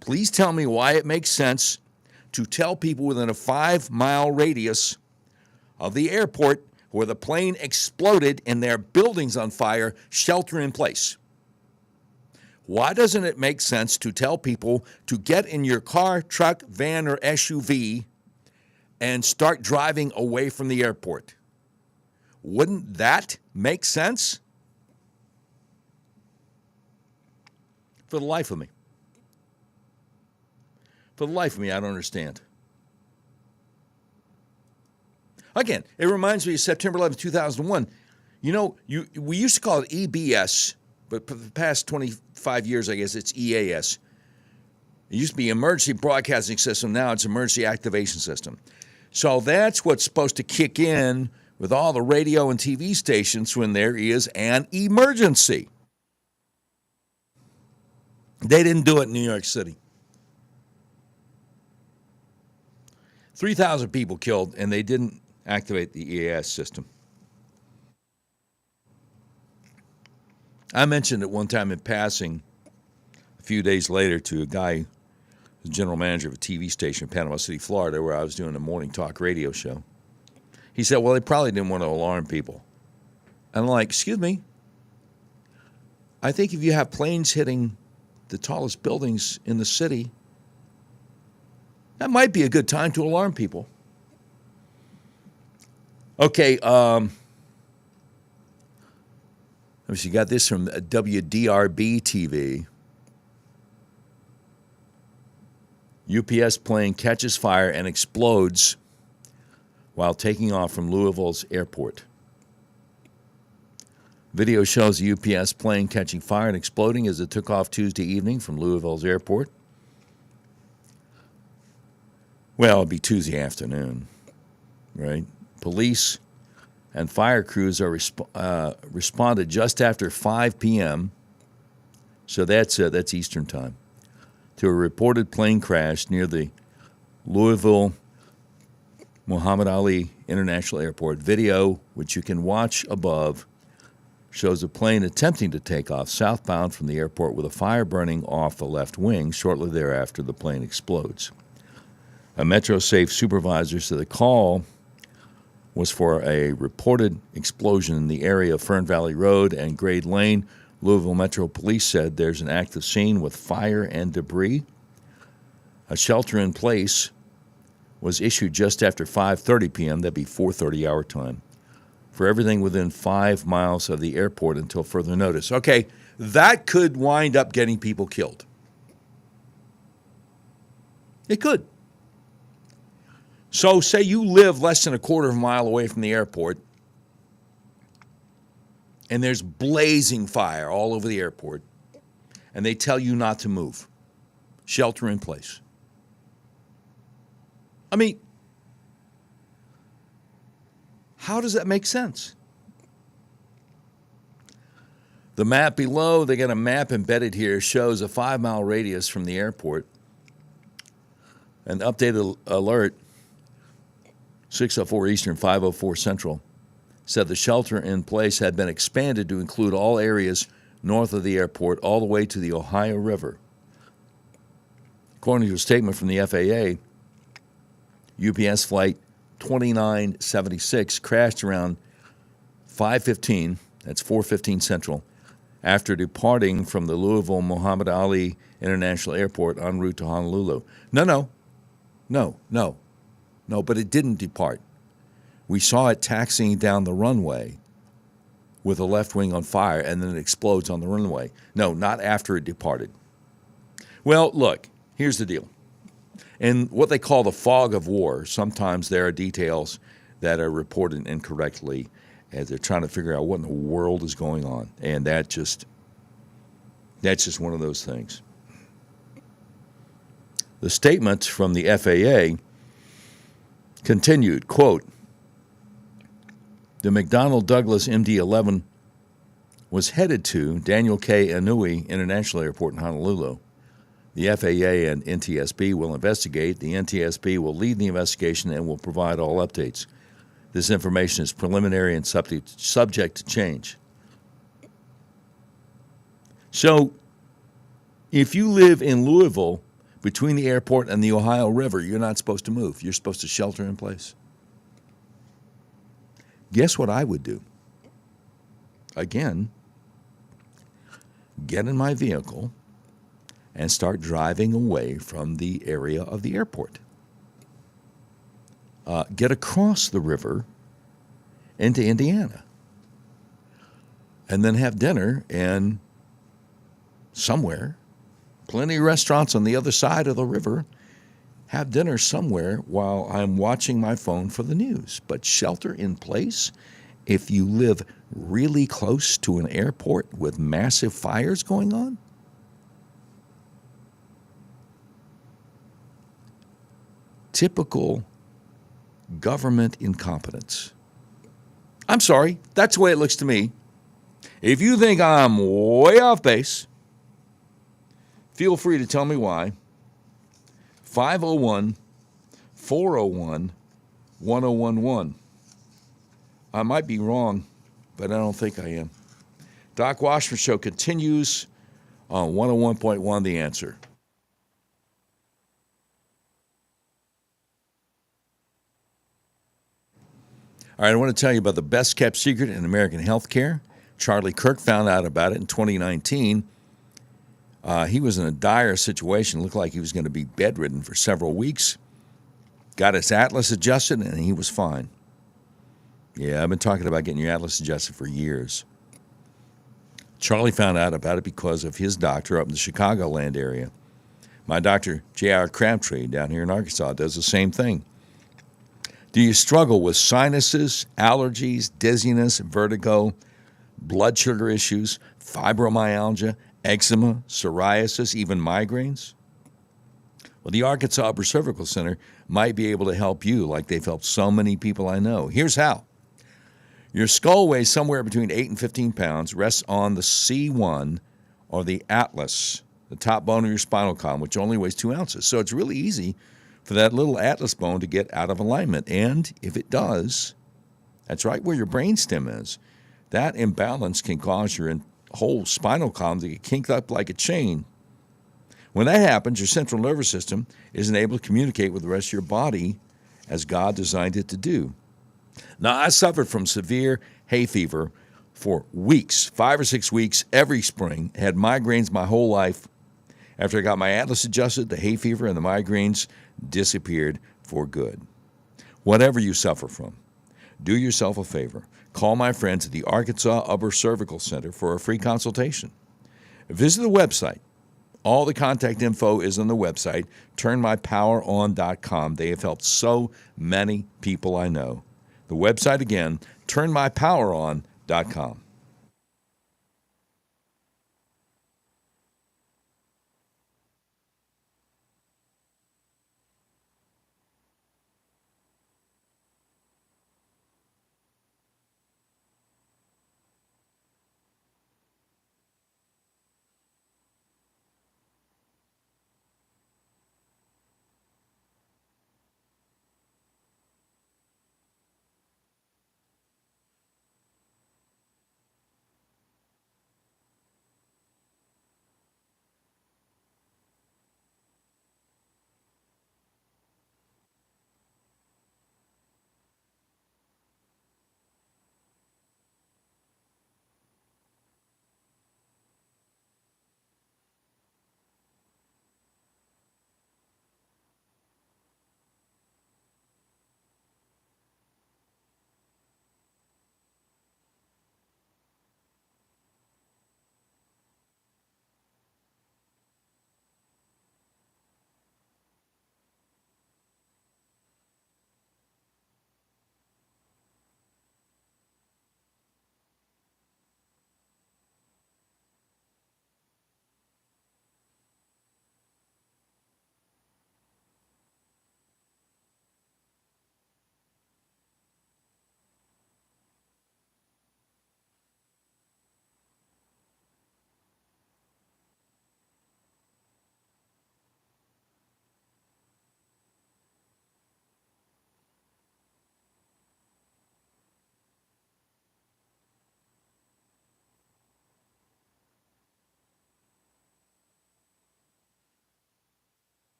Speaker 1: please tell me why it makes sense to tell people within a 5-mile radius of the airport where the plane exploded and their buildings on fire, shelter in place. Why doesn't it make sense to tell people to get in your car, truck, van, or SUV and start driving away from the airport? Wouldn't that make sense? For the life of me. For the life of me, I don't understand. Again, it reminds me of September 11th, 2001. We used to call it EBS, but for the past 25 years, I guess it's EAS. It used to be Emergency Broadcasting System. Now it's Emergency Activation System. So that's what's supposed to kick in with all the radio and TV stations when there is an emergency. They didn't do it in New York City. 3,000 people killed, and they didn't activate the EAS system. I mentioned it one time in passing a few days later to a guy who's general manager of a TV station in Panama City, Florida, where I was doing a morning talk radio show. He said, well, they probably didn't want to alarm people. And I'm like, excuse me? I think if you have planes hitting the tallest buildings in the city, that might be a good time to alarm people. Okay, you got this from WDRB TV. UPS plane catches fire and explodes while taking off from Louisville's airport. Video shows the UPS plane catching fire and exploding as it took off Tuesday evening from Louisville's airport. Well, it'd be Tuesday afternoon, right? Police and fire crews are responded just after 5 p.m., so that's Eastern time, to a reported plane crash near the Louisville Muhammad Ali International Airport. Video, which you can watch above, shows a plane attempting to take off southbound from the airport with a fire burning off the left wing. Shortly thereafter, the plane explodes. A MetroSafe supervisor said the call was for a reported explosion in the area of Fern Valley Road and Grade Lane. Louisville Metro Police said there's an active scene with fire and debris. A shelter-in-place was issued just after 5:30 p.m. That'd be 4:30 our time for everything within 5 miles of the airport until further notice. Okay, that could wind up getting people killed. It could. So say you live less than a quarter of a mile away from the airport, and there's blazing fire all over the airport, and they tell you not to move. Shelter in place. I mean, how does that make sense? The map below, they got a map embedded here, shows a 5-mile radius from the airport. An updated alert, 6:04 Eastern, 5:04 Central, said the shelter in place had been expanded to include all areas north of the airport all the way to the Ohio River. According to a statement from the FAA, UPS flight 2976 crashed around 5:15, that's 4:15 Central, after departing from the Louisville Muhammad Ali International Airport en route to Honolulu. No, but it didn't depart. We saw it taxiing down the runway with the left wing on fire, and then it explodes on the runway. No, not after it departed. Well, look, here's the deal. In what they call the fog of war, sometimes there are details that are reported incorrectly as they're trying to figure out what in the world is going on. And that's just one of those things. The statement from the FAA continued, quote, the McDonnell Douglas MD-11 was headed to Daniel K. Inouye International Airport in Honolulu. The FAA and NTSB will investigate. The NTSB will lead the investigation and will provide all updates. This information is preliminary and subject to change. So, if you live in Louisville, between the airport and the Ohio River, you're not supposed to move. You're supposed to shelter in place. Guess what I would do? Again, get in my vehicle and start driving away from the area of the airport. Get across the river into Indiana. And then have dinner and somewhere, plenty of restaurants on the other side of the river, have dinner somewhere while I'm watching my phone for the news. But shelter in place if you live really close to an airport with massive fires going on? Typical government incompetence. I'm sorry, that's the way it looks to me. If you think I'm way off base, feel free to tell me why. 501-401-1011. I might be wrong, but I don't think I am. Doc Washburn Show continues on 101.1 The Answer. All right, I want to tell you about the best-kept secret in American healthcare. Charlie Kirk found out about it in 2019. He was in a dire situation. Looked like he was going to be bedridden for several weeks. Got his atlas adjusted, and he was fine. Yeah, I've been talking about getting your atlas adjusted for years. Charlie found out about it because of his doctor up in the Chicagoland area. My doctor, J.R. Crabtree, down here in Arkansas, does the same thing. Do you struggle with sinuses, allergies, dizziness, vertigo, blood sugar issues, fibromyalgia, eczema, psoriasis, even migraines? Well, the Arkansas Upper Cervical Center might be able to help you like they've helped so many people I know. Here's how. Your skull weighs somewhere between 8 and 15 pounds, rests on the C1 or the atlas, the top bone of your spinal column, which only weighs 2 ounces. So it's really easy for that little atlas bone to get out of alignment. And if it does, that's right where your brainstem is, that imbalance can cause your whole spinal column to get kinked up like a chain. When that happens, your central nervous system isn't able to communicate with the rest of your body as God designed it to do. Now, I suffered from severe hay fever for weeks, 5 or 6 weeks, every spring, had migraines my whole life. After I got my atlas adjusted, the hay fever and the migraines disappeared for good. Whatever you suffer from, do yourself a favor. Call my friends at the Arkansas Upper Cervical Center for a free consultation. Visit the website. All the contact info is on the website, turnmypoweron.com. They have helped so many people I know. The website again, turnmypoweron.com.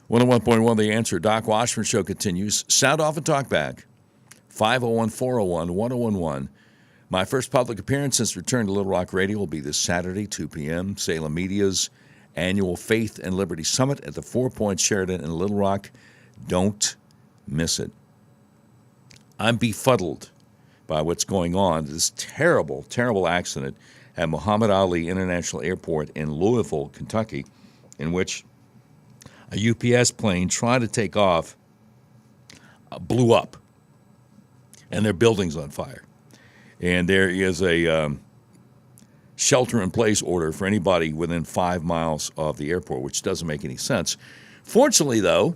Speaker 1: One oh one point one, The Answer. Doc Washburn Show continues. Sound off and talk back. 501-401-1011. My first public appearance since return to Little Rock Radio will be this Saturday, 2 p.m. Salem Media's annual Faith and Liberty Summit at the Four Points Sheraton in Little Rock. Don't miss it. I'm befuddled by what's going on. This terrible, terrible accident at Muhammad Ali International Airport in Louisville, Kentucky, in which a UPS plane trying to take off blew up, and their building's on fire. And there is a shelter-in-place order for anybody within 5 miles of the airport, which doesn't make any sense. Fortunately, though,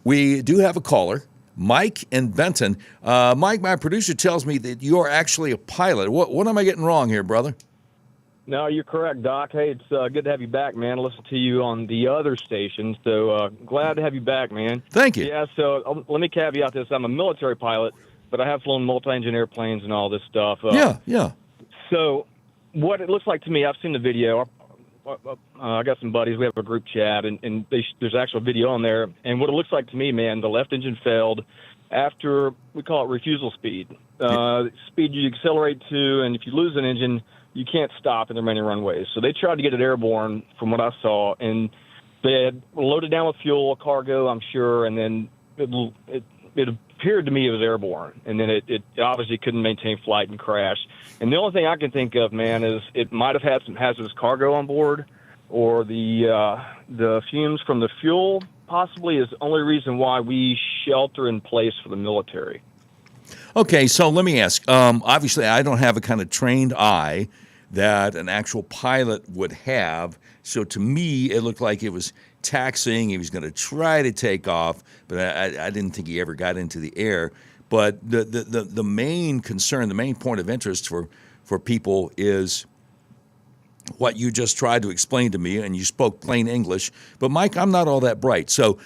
Speaker 1: we do have a caller, Mike in Benton. Mike, my producer tells me that you're actually a pilot. What am I getting wrong here, brother?
Speaker 2: No, you're correct, Doc. Hey, it's good to have you back, man. I listen to you on the other station, so glad to have you back, man.
Speaker 1: Thank you.
Speaker 2: Yeah, so let me caveat this. I'm a military pilot, but I have flown multi-engine airplanes and all this stuff.
Speaker 1: Yeah.
Speaker 2: So what it looks like to me, I've seen the video. I got some buddies. We have a group chat, and there's actual video on there. And what it looks like to me, man, the left engine failed after, we call it refusal speed. Speed you accelerate to, and if you lose an engine, you can't stop in the remaining runways. So they tried to get it airborne from what I saw, and they had loaded down with fuel, cargo, I'm sure, and then it appeared to me it was airborne. And then it obviously couldn't maintain flight and crashed. And the only thing I can think of, man, is it might have had some hazardous cargo on board, or the fumes from the fuel possibly is the only reason why we shelter in place for the military.
Speaker 1: Okay, so let me ask. Obviously, I don't have a kind of trained eye that an actual pilot would have. So to me, it looked like it was taxiing. He was going to try to take off, but I didn't think he ever got into the air. But the main concern, the main point of interest for people is what you just tried to explain to me, and you spoke plain English. But, Mike, I'm not all that bright. So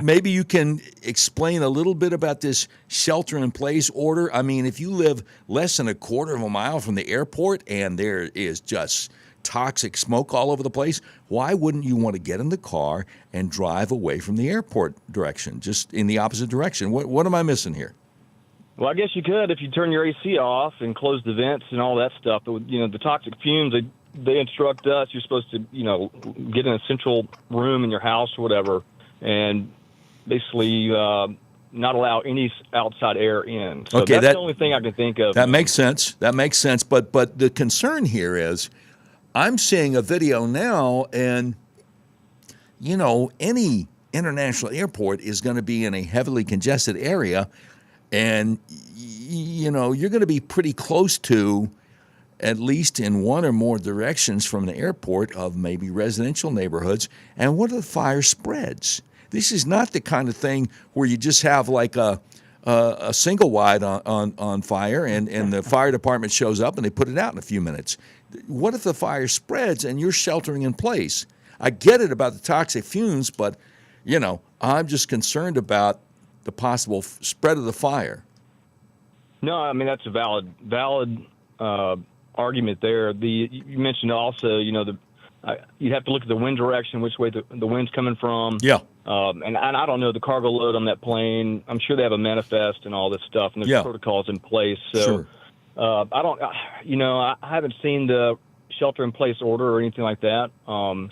Speaker 1: maybe you can explain a little bit about this shelter-in-place order. I mean, if you live less than a quarter of a mile from the airport and there is just toxic smoke all over the place, why wouldn't you want to get in the car and drive away from the airport direction, just in the opposite direction? What am I missing here?
Speaker 2: Well, I guess you could if you turn your AC off and close the vents and all that stuff. But, the toxic fumes, they instruct us, you're supposed to, get in a central room in your house or whatever and basically not allow any outside air in. So
Speaker 1: Okay,
Speaker 2: that's the only thing I can think of.
Speaker 1: That makes sense. That makes sense. But the concern here is I'm seeing a video now, and, any international airport is going to be in a heavily congested area, and, you're going to be pretty close to, at least in one or more directions from the airport, of maybe residential neighborhoods. And what are the fire spreads? This is not the kind of thing where you just have like a single wide on fire and the fire department shows up and they put it out in a few minutes. What if the fire spreads and you're sheltering in place? I get it about the toxic fumes, but, I'm just concerned about the possible spread of the fire.
Speaker 2: No, I mean, that's a valid argument there. You mentioned also, you'd have to look at the wind direction, which way the wind's coming from.
Speaker 1: Yeah.
Speaker 2: And I don't know the cargo load on that plane. I'm sure they have a manifest and all this stuff, and there's protocols in place. So
Speaker 1: sure.
Speaker 2: I haven't seen the shelter-in-place order or anything like that.
Speaker 1: Well,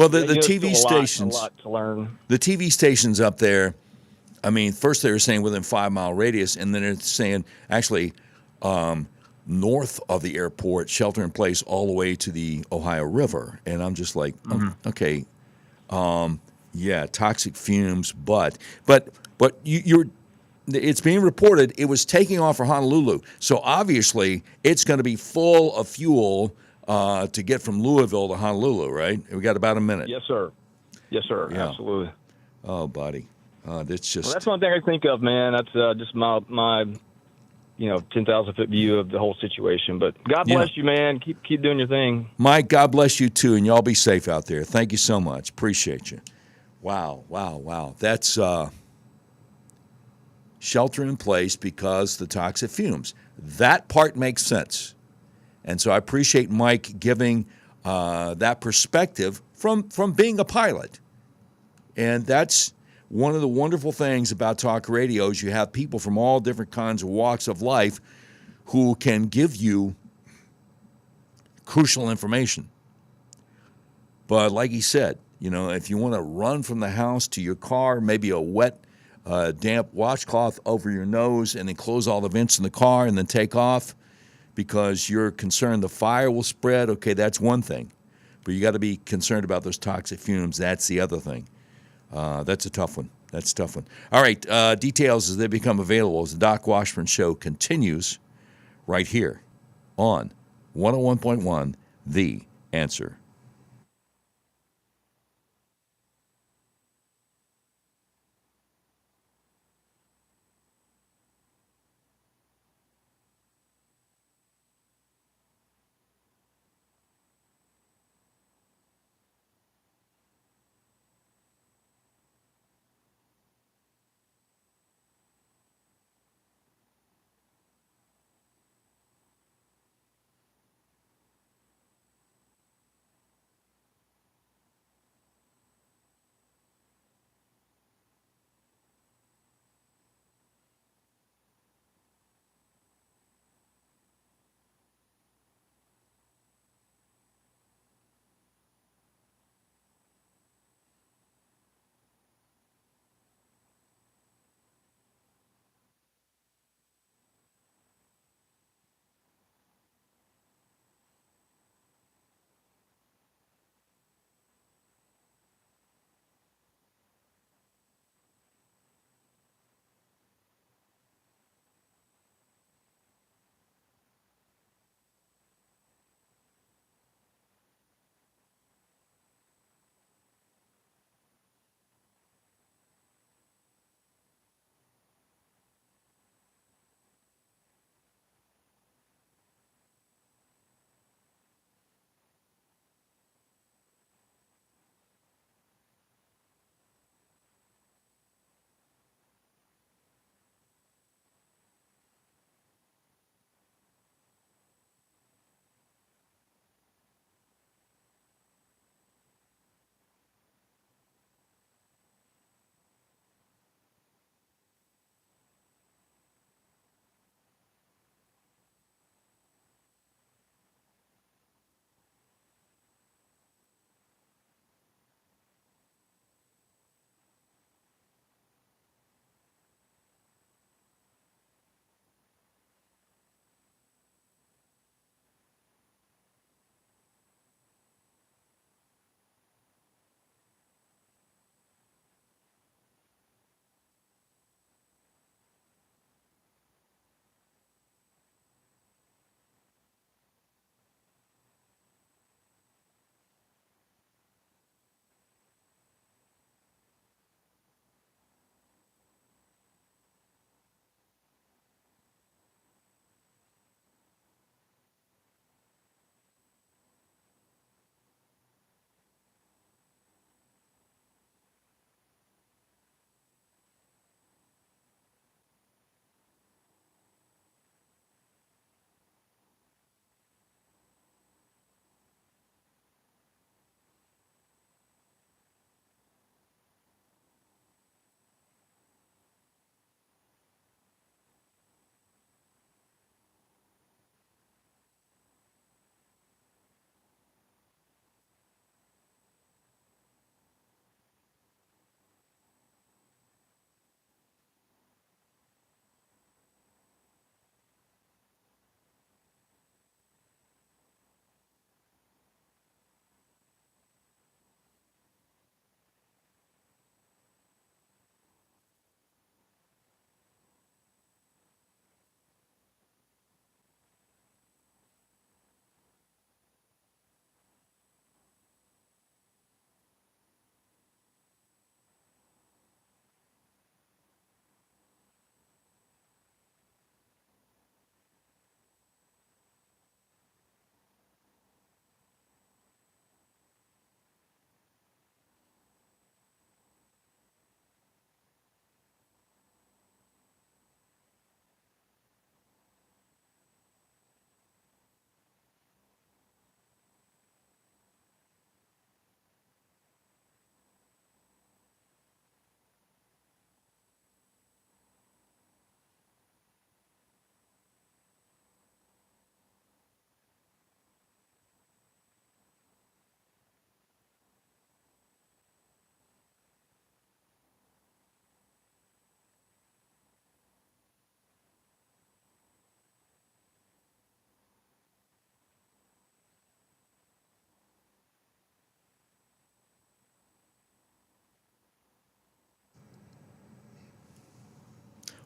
Speaker 1: the TV
Speaker 2: stations, a lot to learn.
Speaker 1: The TV stations up there, I mean, first they were saying within 5-mile radius, and then it's saying actually north of the airport, shelter in place all the way to the Ohio River. And I'm just like, okay, toxic fumes, but it's being reported it was taking off for Honolulu. So obviously it's going to be full of fuel to get from Louisville to Honolulu, right? We got about a minute.
Speaker 2: Yes, sir. Yes, sir.
Speaker 1: Yeah.
Speaker 2: Absolutely.
Speaker 1: Oh, buddy. That's just...
Speaker 2: Well, that's one thing I think of, man. That's just my 10,000-foot view of the whole situation. But God bless you, man. Keep doing your thing.
Speaker 1: Mike, God bless you, too, and y'all be safe out there. Thank you so much. Appreciate you. Wow. That's shelter in place because the toxic fumes. That part makes sense. And so I appreciate Mike giving that perspective from being a pilot. And that's one of the wonderful things about talk radio is you have people from all different kinds of walks of life who can give you crucial information. But like he said, if you want to run from the house to your car, maybe a wet, damp washcloth over your nose and then close all the vents in the car and then take off because you're concerned the fire will spread, okay, that's one thing. But you got to be concerned about those toxic fumes. That's the other thing. That's a tough one. All right, details as they become available as the Doc Washburn Show continues right here on 101.1 The Answer.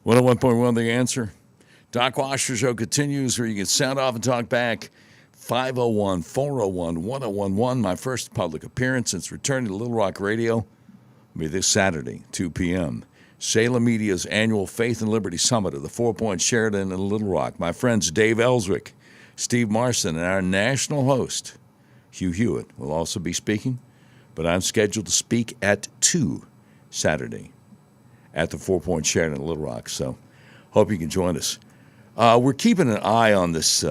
Speaker 1: 101.1 The Answer. Doc Washburn Show continues where you can sound off and talk back. 501-401-1011. My first public appearance since returning to Little Rock Radio will be this Saturday, 2 p.m. Salem Media's annual Faith and Liberty Summit at the 4 Point Sheraton in Little Rock. My friends Dave Ellswick, Steve Marston, and our national host, Hugh Hewitt, will also be speaking. But I'm scheduled to speak at 2 Saturday at the 4 Point Sheraton in Little Rock. So hope you can join us. We're keeping an eye on this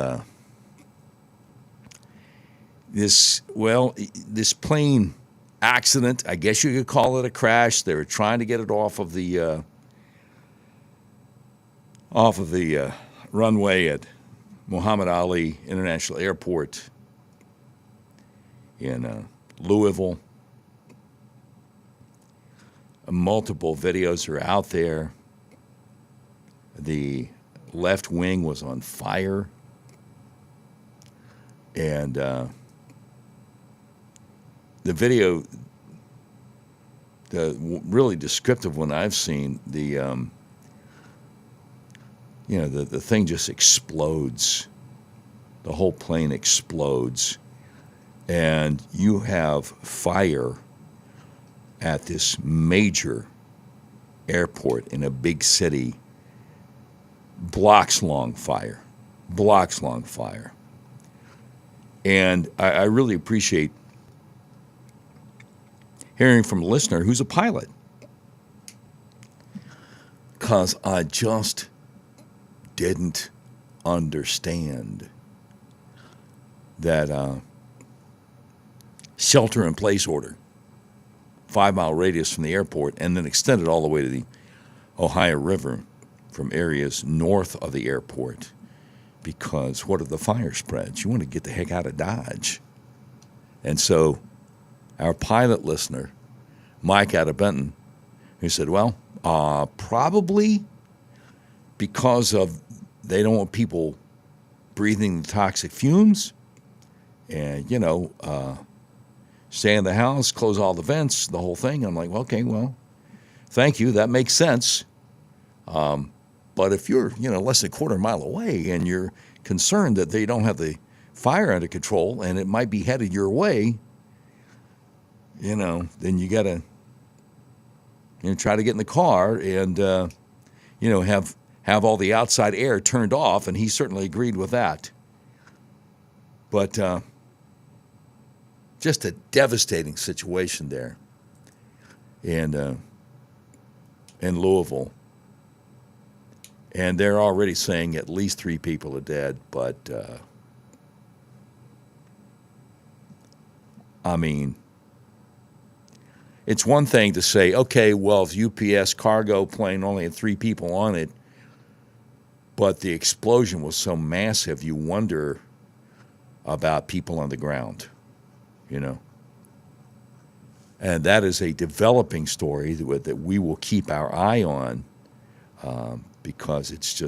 Speaker 1: this plane accident. I guess you could call it a crash. They were trying to get it off of the runway at Muhammad Ali International Airport in Louisville. Multiple videos are out there. The left wing was on fire. And the video, the really descriptive one I've seen, the thing just explodes. The whole plane explodes. And you have fire at this major airport in a big city. Blocks long fire. And I really appreciate hearing from a listener who's a pilot, because I just didn't understand that shelter-in-place order, 5-mile radius from the airport, and then extended all the way to the Ohio River from areas north of the airport. Because what are the fire spreads? You want to get the heck out of Dodge. And so our pilot listener, Mike out of Benton, he said, well, probably because of they don't want people breathing the toxic fumes and, stay in the house, close all the vents, the whole thing. I'm like, okay, well, thank you. That makes sense. But if you're, less than a quarter mile away and you're concerned that they don't have the fire under control and it might be headed your way, then you got to try to get in the car and, have all the outside air turned off. And he certainly agreed with that. But just a devastating situation there in Louisville. And they're already saying at least 3 people are dead. But, it's one thing to say, okay, well, if UPS cargo plane only had 3 people on it, but the explosion was so massive, you wonder about people on the ground, And that is a developing story that we will keep our eye on. Because it's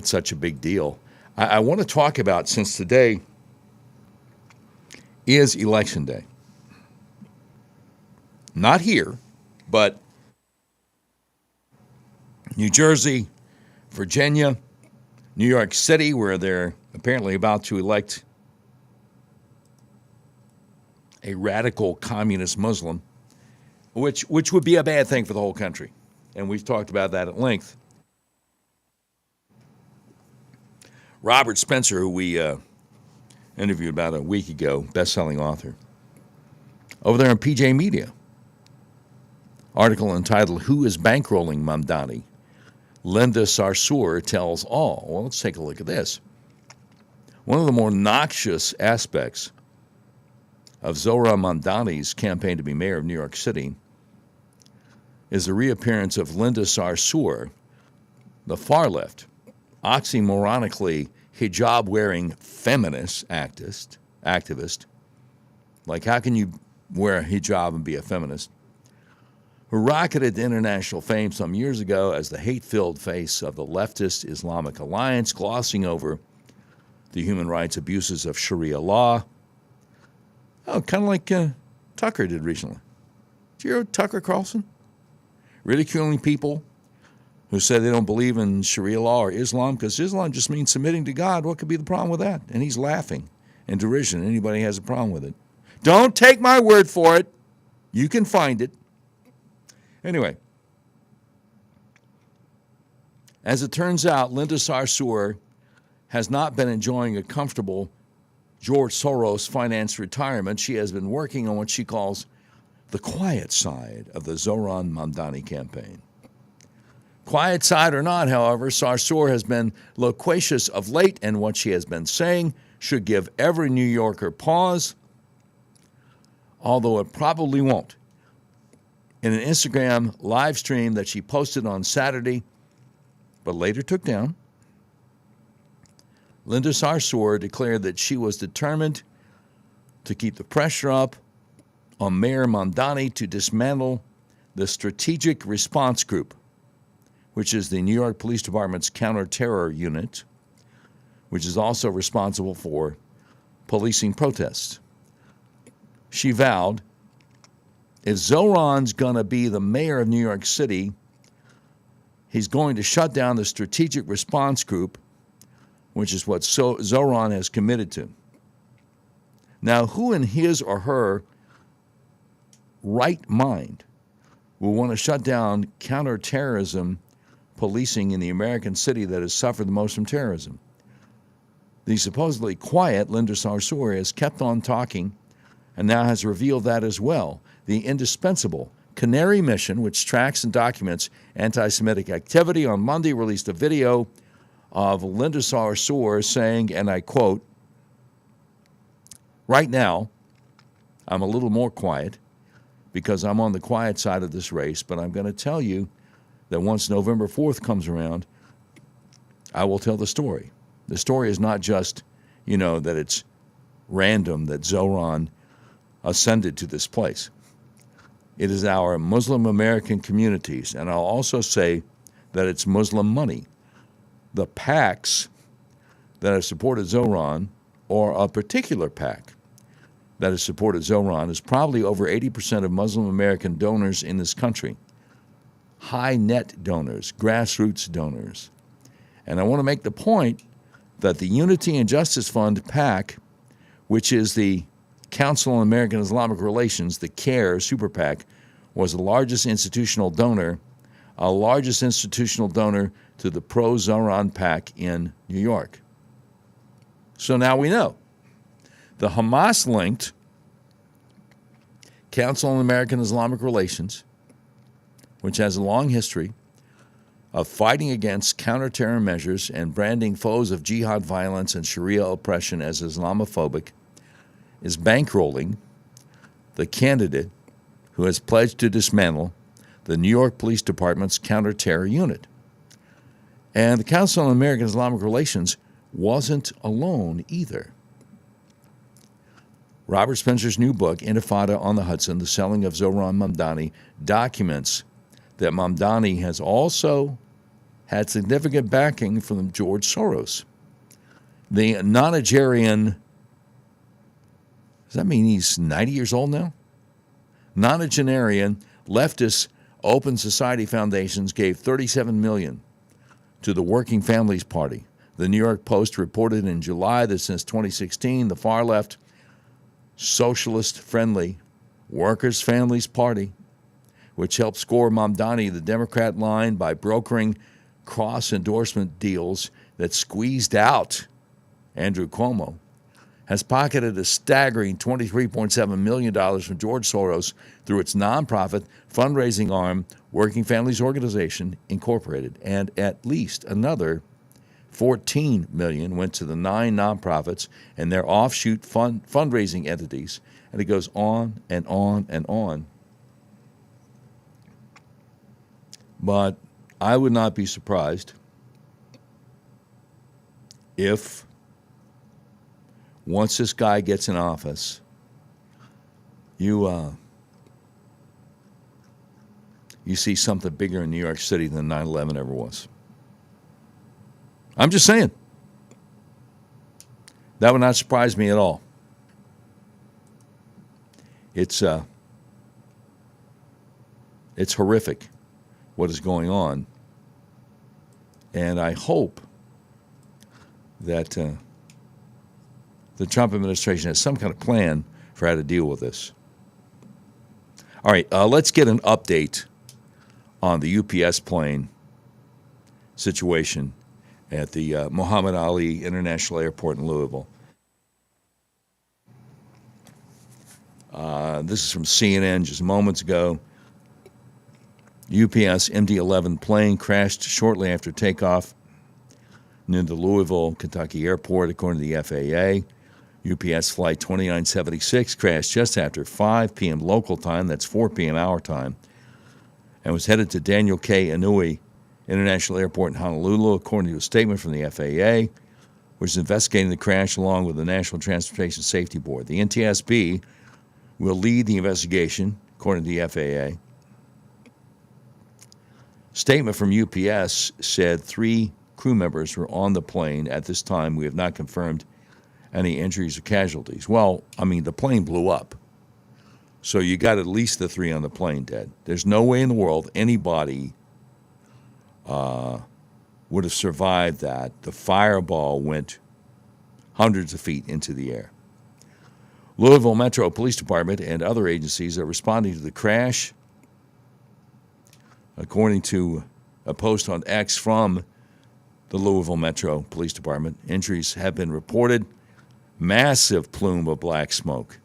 Speaker 1: such a big deal. I want to talk about, since today is Election Day. Not here, but New Jersey, Virginia, New York City, where they're apparently about to elect a radical communist Muslim, which would be a bad thing for the whole country. And we've talked about that at length. Robert Spencer, who we interviewed about a week ago, best-selling author, over there on PJ Media, article entitled, Who is Bankrolling Mamdani? Linda Sarsour Tells All. Well, let's take a look at this. One of the more noxious aspects of Zohra Mamdani's campaign to be mayor of New York City is the reappearance of Linda Sarsour, the far left, oxymoronically hijab-wearing feminist activist. Like, how can you wear a hijab and be a feminist? Who rocketed to international fame some years ago as the hate-filled face of the leftist Islamic alliance, glossing over the human rights abuses of Sharia law. Oh, kind of like Tucker did recently. Did you hear Tucker Carlson? Ridiculing people who said they don't believe in Sharia law or Islam because Islam just means submitting to God. What could be the problem with that? And he's laughing in derision. Anybody has a problem with it. Don't take my word for it. You can find it. Anyway, as it turns out, Linda Sarsour has not been enjoying a comfortable George Soros financed retirement. She has been working on what she calls the quiet side of the Zohran Mamdani campaign. Quiet side or not, however, Sarsour has been loquacious of late, and what she has been saying should give every New Yorker pause, although it probably won't. In an Instagram live stream that she posted on Saturday, but later took down, Linda Sarsour declared that she was determined to keep the pressure up on Mayor Mamdani to dismantle the Strategic Response Group, which is the New York Police Department's counter-terror unit, which is also responsible for policing protests. She vowed, if Zohran's going to be the mayor of New York City, he's going to shut down the Strategic Response Group, which is what Zohran has committed to. Now, who in his or her right mind will want to shut down counterterrorism policing in the American city that has suffered the most from terrorism? The supposedly quiet Linda Sarsour has kept on talking and now has revealed that as well. The indispensable Canary Mission, which tracks and documents anti-Semitic activity, on Monday released a video of Linda Sarsour saying, and I quote, "Right now, I'm a little more quiet because I'm on the quiet side of this race, but I'm going to tell you that once November 4th comes around, I will tell the story. The story is not just, that it's random that Zohran ascended to this place. It is our Muslim American communities, and I'll also say that it's Muslim money. The PACs that have supported Zohran, or a particular PAC that has supported Zohran, is probably over 80% of Muslim American donors in this country. High net donors, grassroots donors. And I want to make the point that the Unity and Justice Fund PAC, which is the Council on American Islamic Relations, the CARE Super PAC, was the largest institutional donor to the pro-Zohran PAC in New York. So now we know. The Hamas-linked Council on American Islamic Relations, which has a long history of fighting against counterterror measures and branding foes of jihad violence and Sharia oppression as Islamophobic, is bankrolling the candidate who has pledged to dismantle the New York Police Department's counterterror unit. And the Council on American Islamic Relations wasn't alone either. Robert Spencer's new book, Intifada on the Hudson, The Selling of Zohran Mamdani, documents that Mamdani has also had significant backing from George Soros. The nonagerian, does that mean he's 90 years old now? Nonagenarian leftist Open Society Foundations gave $37 million to the Working Families Party. The New York Post reported in July that since 2016, the far-left, socialist-friendly Workers' Families Party, which helped score Mamdani the Democrat line by brokering cross-endorsement deals that squeezed out Andrew Cuomo, has pocketed a staggering $23.7 million from George Soros through its nonprofit fundraising arm, Working Families Organization, Incorporated, and at least another $14 million went to the 9 nonprofits and their offshoot fundraising entities, and it goes on and on and on. But I would not be surprised if once this guy gets in office, you see something bigger in New York City than 9/11 ever was. I'm just saying. That would not surprise me at all. It's horrific what is going on And I hope that the Trump administration has some kind of plan for how to deal with this. All right, let's get an update on the UPS plane situation at the Muhammad Ali International Airport in Louisville. This is from CNN just moments ago. UPS MD-11 plane crashed shortly after takeoff near the Louisville, Kentucky airport, according to the FAA. UPS Flight 2976 crashed just after 5 p.m. local time, that's 4 p.m. our time, and was headed to Daniel K. Inouye International Airport in Honolulu, according to a statement from the FAA, which is investigating the crash along with the National Transportation Safety Board. The NTSB will lead the investigation, according to the FAA. Statement from UPS said 3 crew members were on the plane. At this time, we have not confirmed any injuries or casualties. Well, I mean, the plane blew up. So you got at least the 3 on the plane dead. There's no way in the world anybody would have survived that. The fireball went hundreds of feet into the air. Louisville Metro Police Department and other agencies are responding to the crash. According to a post on X from the Louisville Metro Police Department, injuries have been reported. Massive plume of black smoke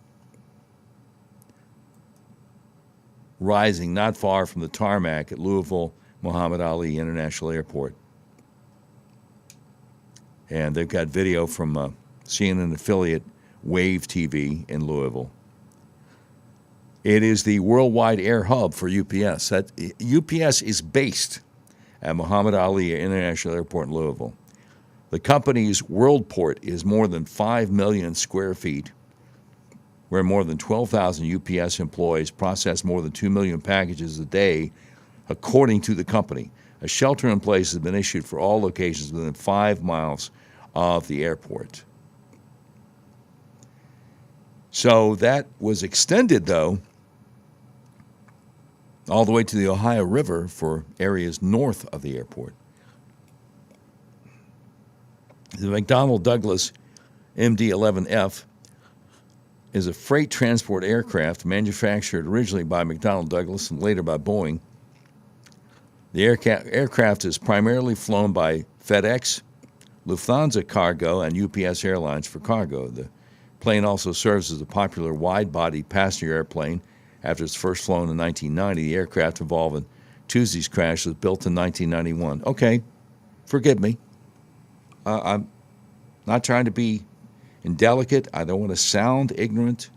Speaker 1: rising not far from the tarmac at Louisville Muhammad Ali International Airport. And they've got video from CNN affiliate Wave TV in Louisville. It is the worldwide air hub for UPS. UPS is based at Muhammad Ali International Airport in Louisville. The company's worldport is more than 5 million square feet, where more than 12,000 UPS employees process more than 2 million packages a day, according to the company. A shelter in place has been issued for all locations within 5 miles of the airport. So that was extended, though, all the way to the Ohio River for areas north of the airport. The McDonnell Douglas MD-11F is a freight transport aircraft manufactured originally by McDonnell Douglas and later by Boeing. The aircraft is primarily flown by FedEx, Lufthansa Cargo, and UPS Airlines for cargo. The plane also serves as a popular wide-body passenger airplane. After it's first flown in 1990, the aircraft involved in Tuesday's crash was built in 1991. Okay, forgive me. I'm not trying to be indelicate. I don't want to sound ignorant.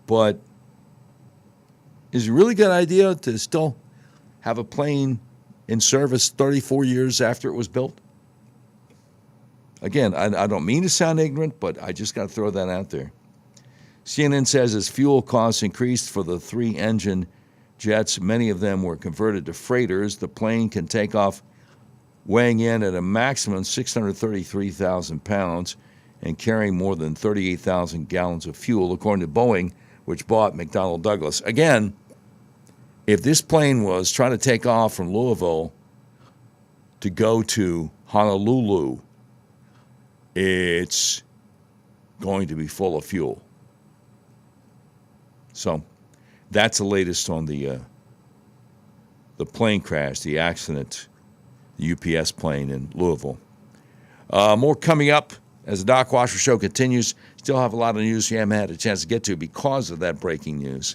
Speaker 1: But is it a really good idea to still have a plane in service 34 years after it was built? Again, I don't mean to sound ignorant, but I just got to throw that out there. CNN says as fuel costs increased for the 3-engine jets, many of them were converted to freighters. The plane can take off weighing in at a maximum 633,000 pounds and carrying more than 38,000 gallons of fuel, according to Boeing, which bought McDonnell Douglas. Again, if this plane was trying to take off from Louisville to go to Honolulu, it's going to be full of fuel. So that's the latest on the plane crash, the accident, the UPS plane in Louisville. More coming up as the Doc Washburn Show continues. Still have a lot of news you haven't had a chance to get to because of that breaking news.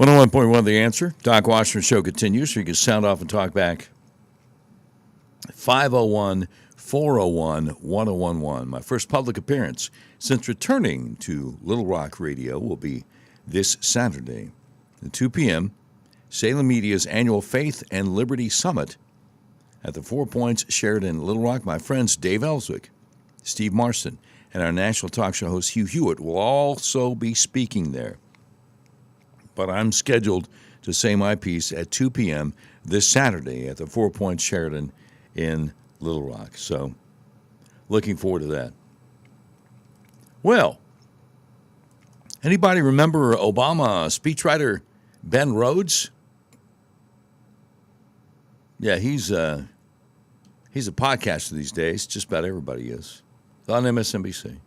Speaker 1: 101.1 The Answer. Doc Washburn Show continues, so you can sound off and talk back. 501-401-1011. My first public appearance since returning to Little Rock Radio will be this Saturday at 2 p.m., Salem Media's annual Faith and Liberty Summit at the 4 Points Sheraton Little Rock. My friends Dave Ellswick, Steve Marston, and our national talk show host Hugh Hewitt will also be speaking there. But I'm scheduled to say my piece at 2 p.m. this Saturday at the 4 Points Sheraton in Little Rock. So, looking forward to that. Well, anybody remember Obama speechwriter Ben Rhodes? Yeah, he's a podcaster these days. Just about everybody is. On MSNBC.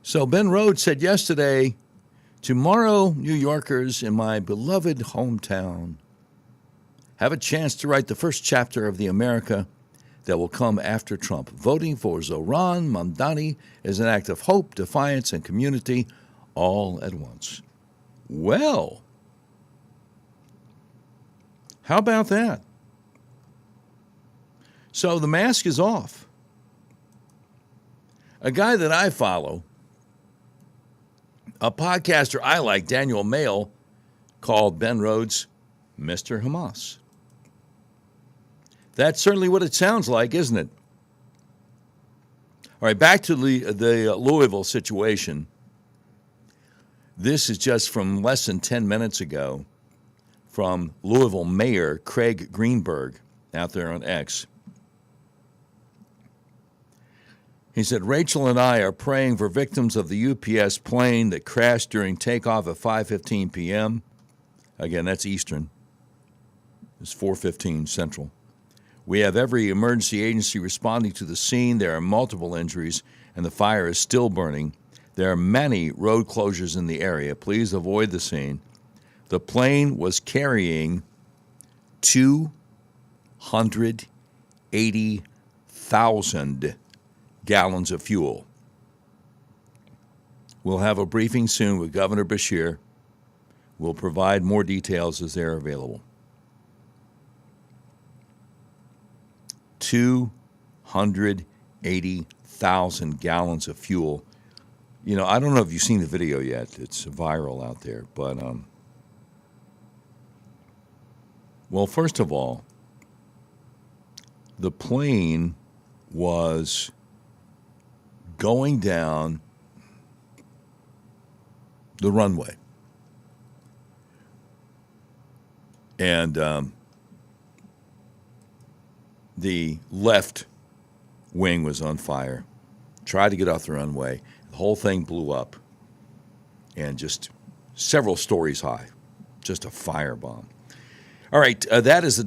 Speaker 1: So Ben Rhodes said yesterday, tomorrow, New Yorkers in my beloved hometown have a chance to write the first chapter of the America that will come after Trump. Voting for Zohran Mamdani is an act of hope, defiance, and community all at once. Well, how about that? So the mask is off. A guy that I follow, a podcaster I like, Daniel Mayle, called Ben Rhodes Mr. Hamas. That's certainly what it sounds like, isn't it? All right, back to the Louisville situation. This is just from less than 10 minutes ago from Louisville Mayor Craig Greenberg out there on X. He said, Rachel and I are praying for victims of the UPS plane that crashed during takeoff at 5:15 p.m. Again, that's Eastern. It's 4:15 Central. We have every emergency agency responding to the scene. There are multiple injuries, and the fire is still burning. There are many road closures in the area. Please avoid the scene. The plane was carrying 280,000 gallons of fuel. We'll have a briefing soon with Governor Beshear. We'll provide more details as they're available. 280,000 gallons of fuel. You know, I don't know if you've seen the video yet. It's viral out there. But, well, first of all, the plane was going down the runway. And the left wing was on fire. Tried to get off the runway. The whole thing blew up. And just several stories high. Just a firebomb. All right, that is the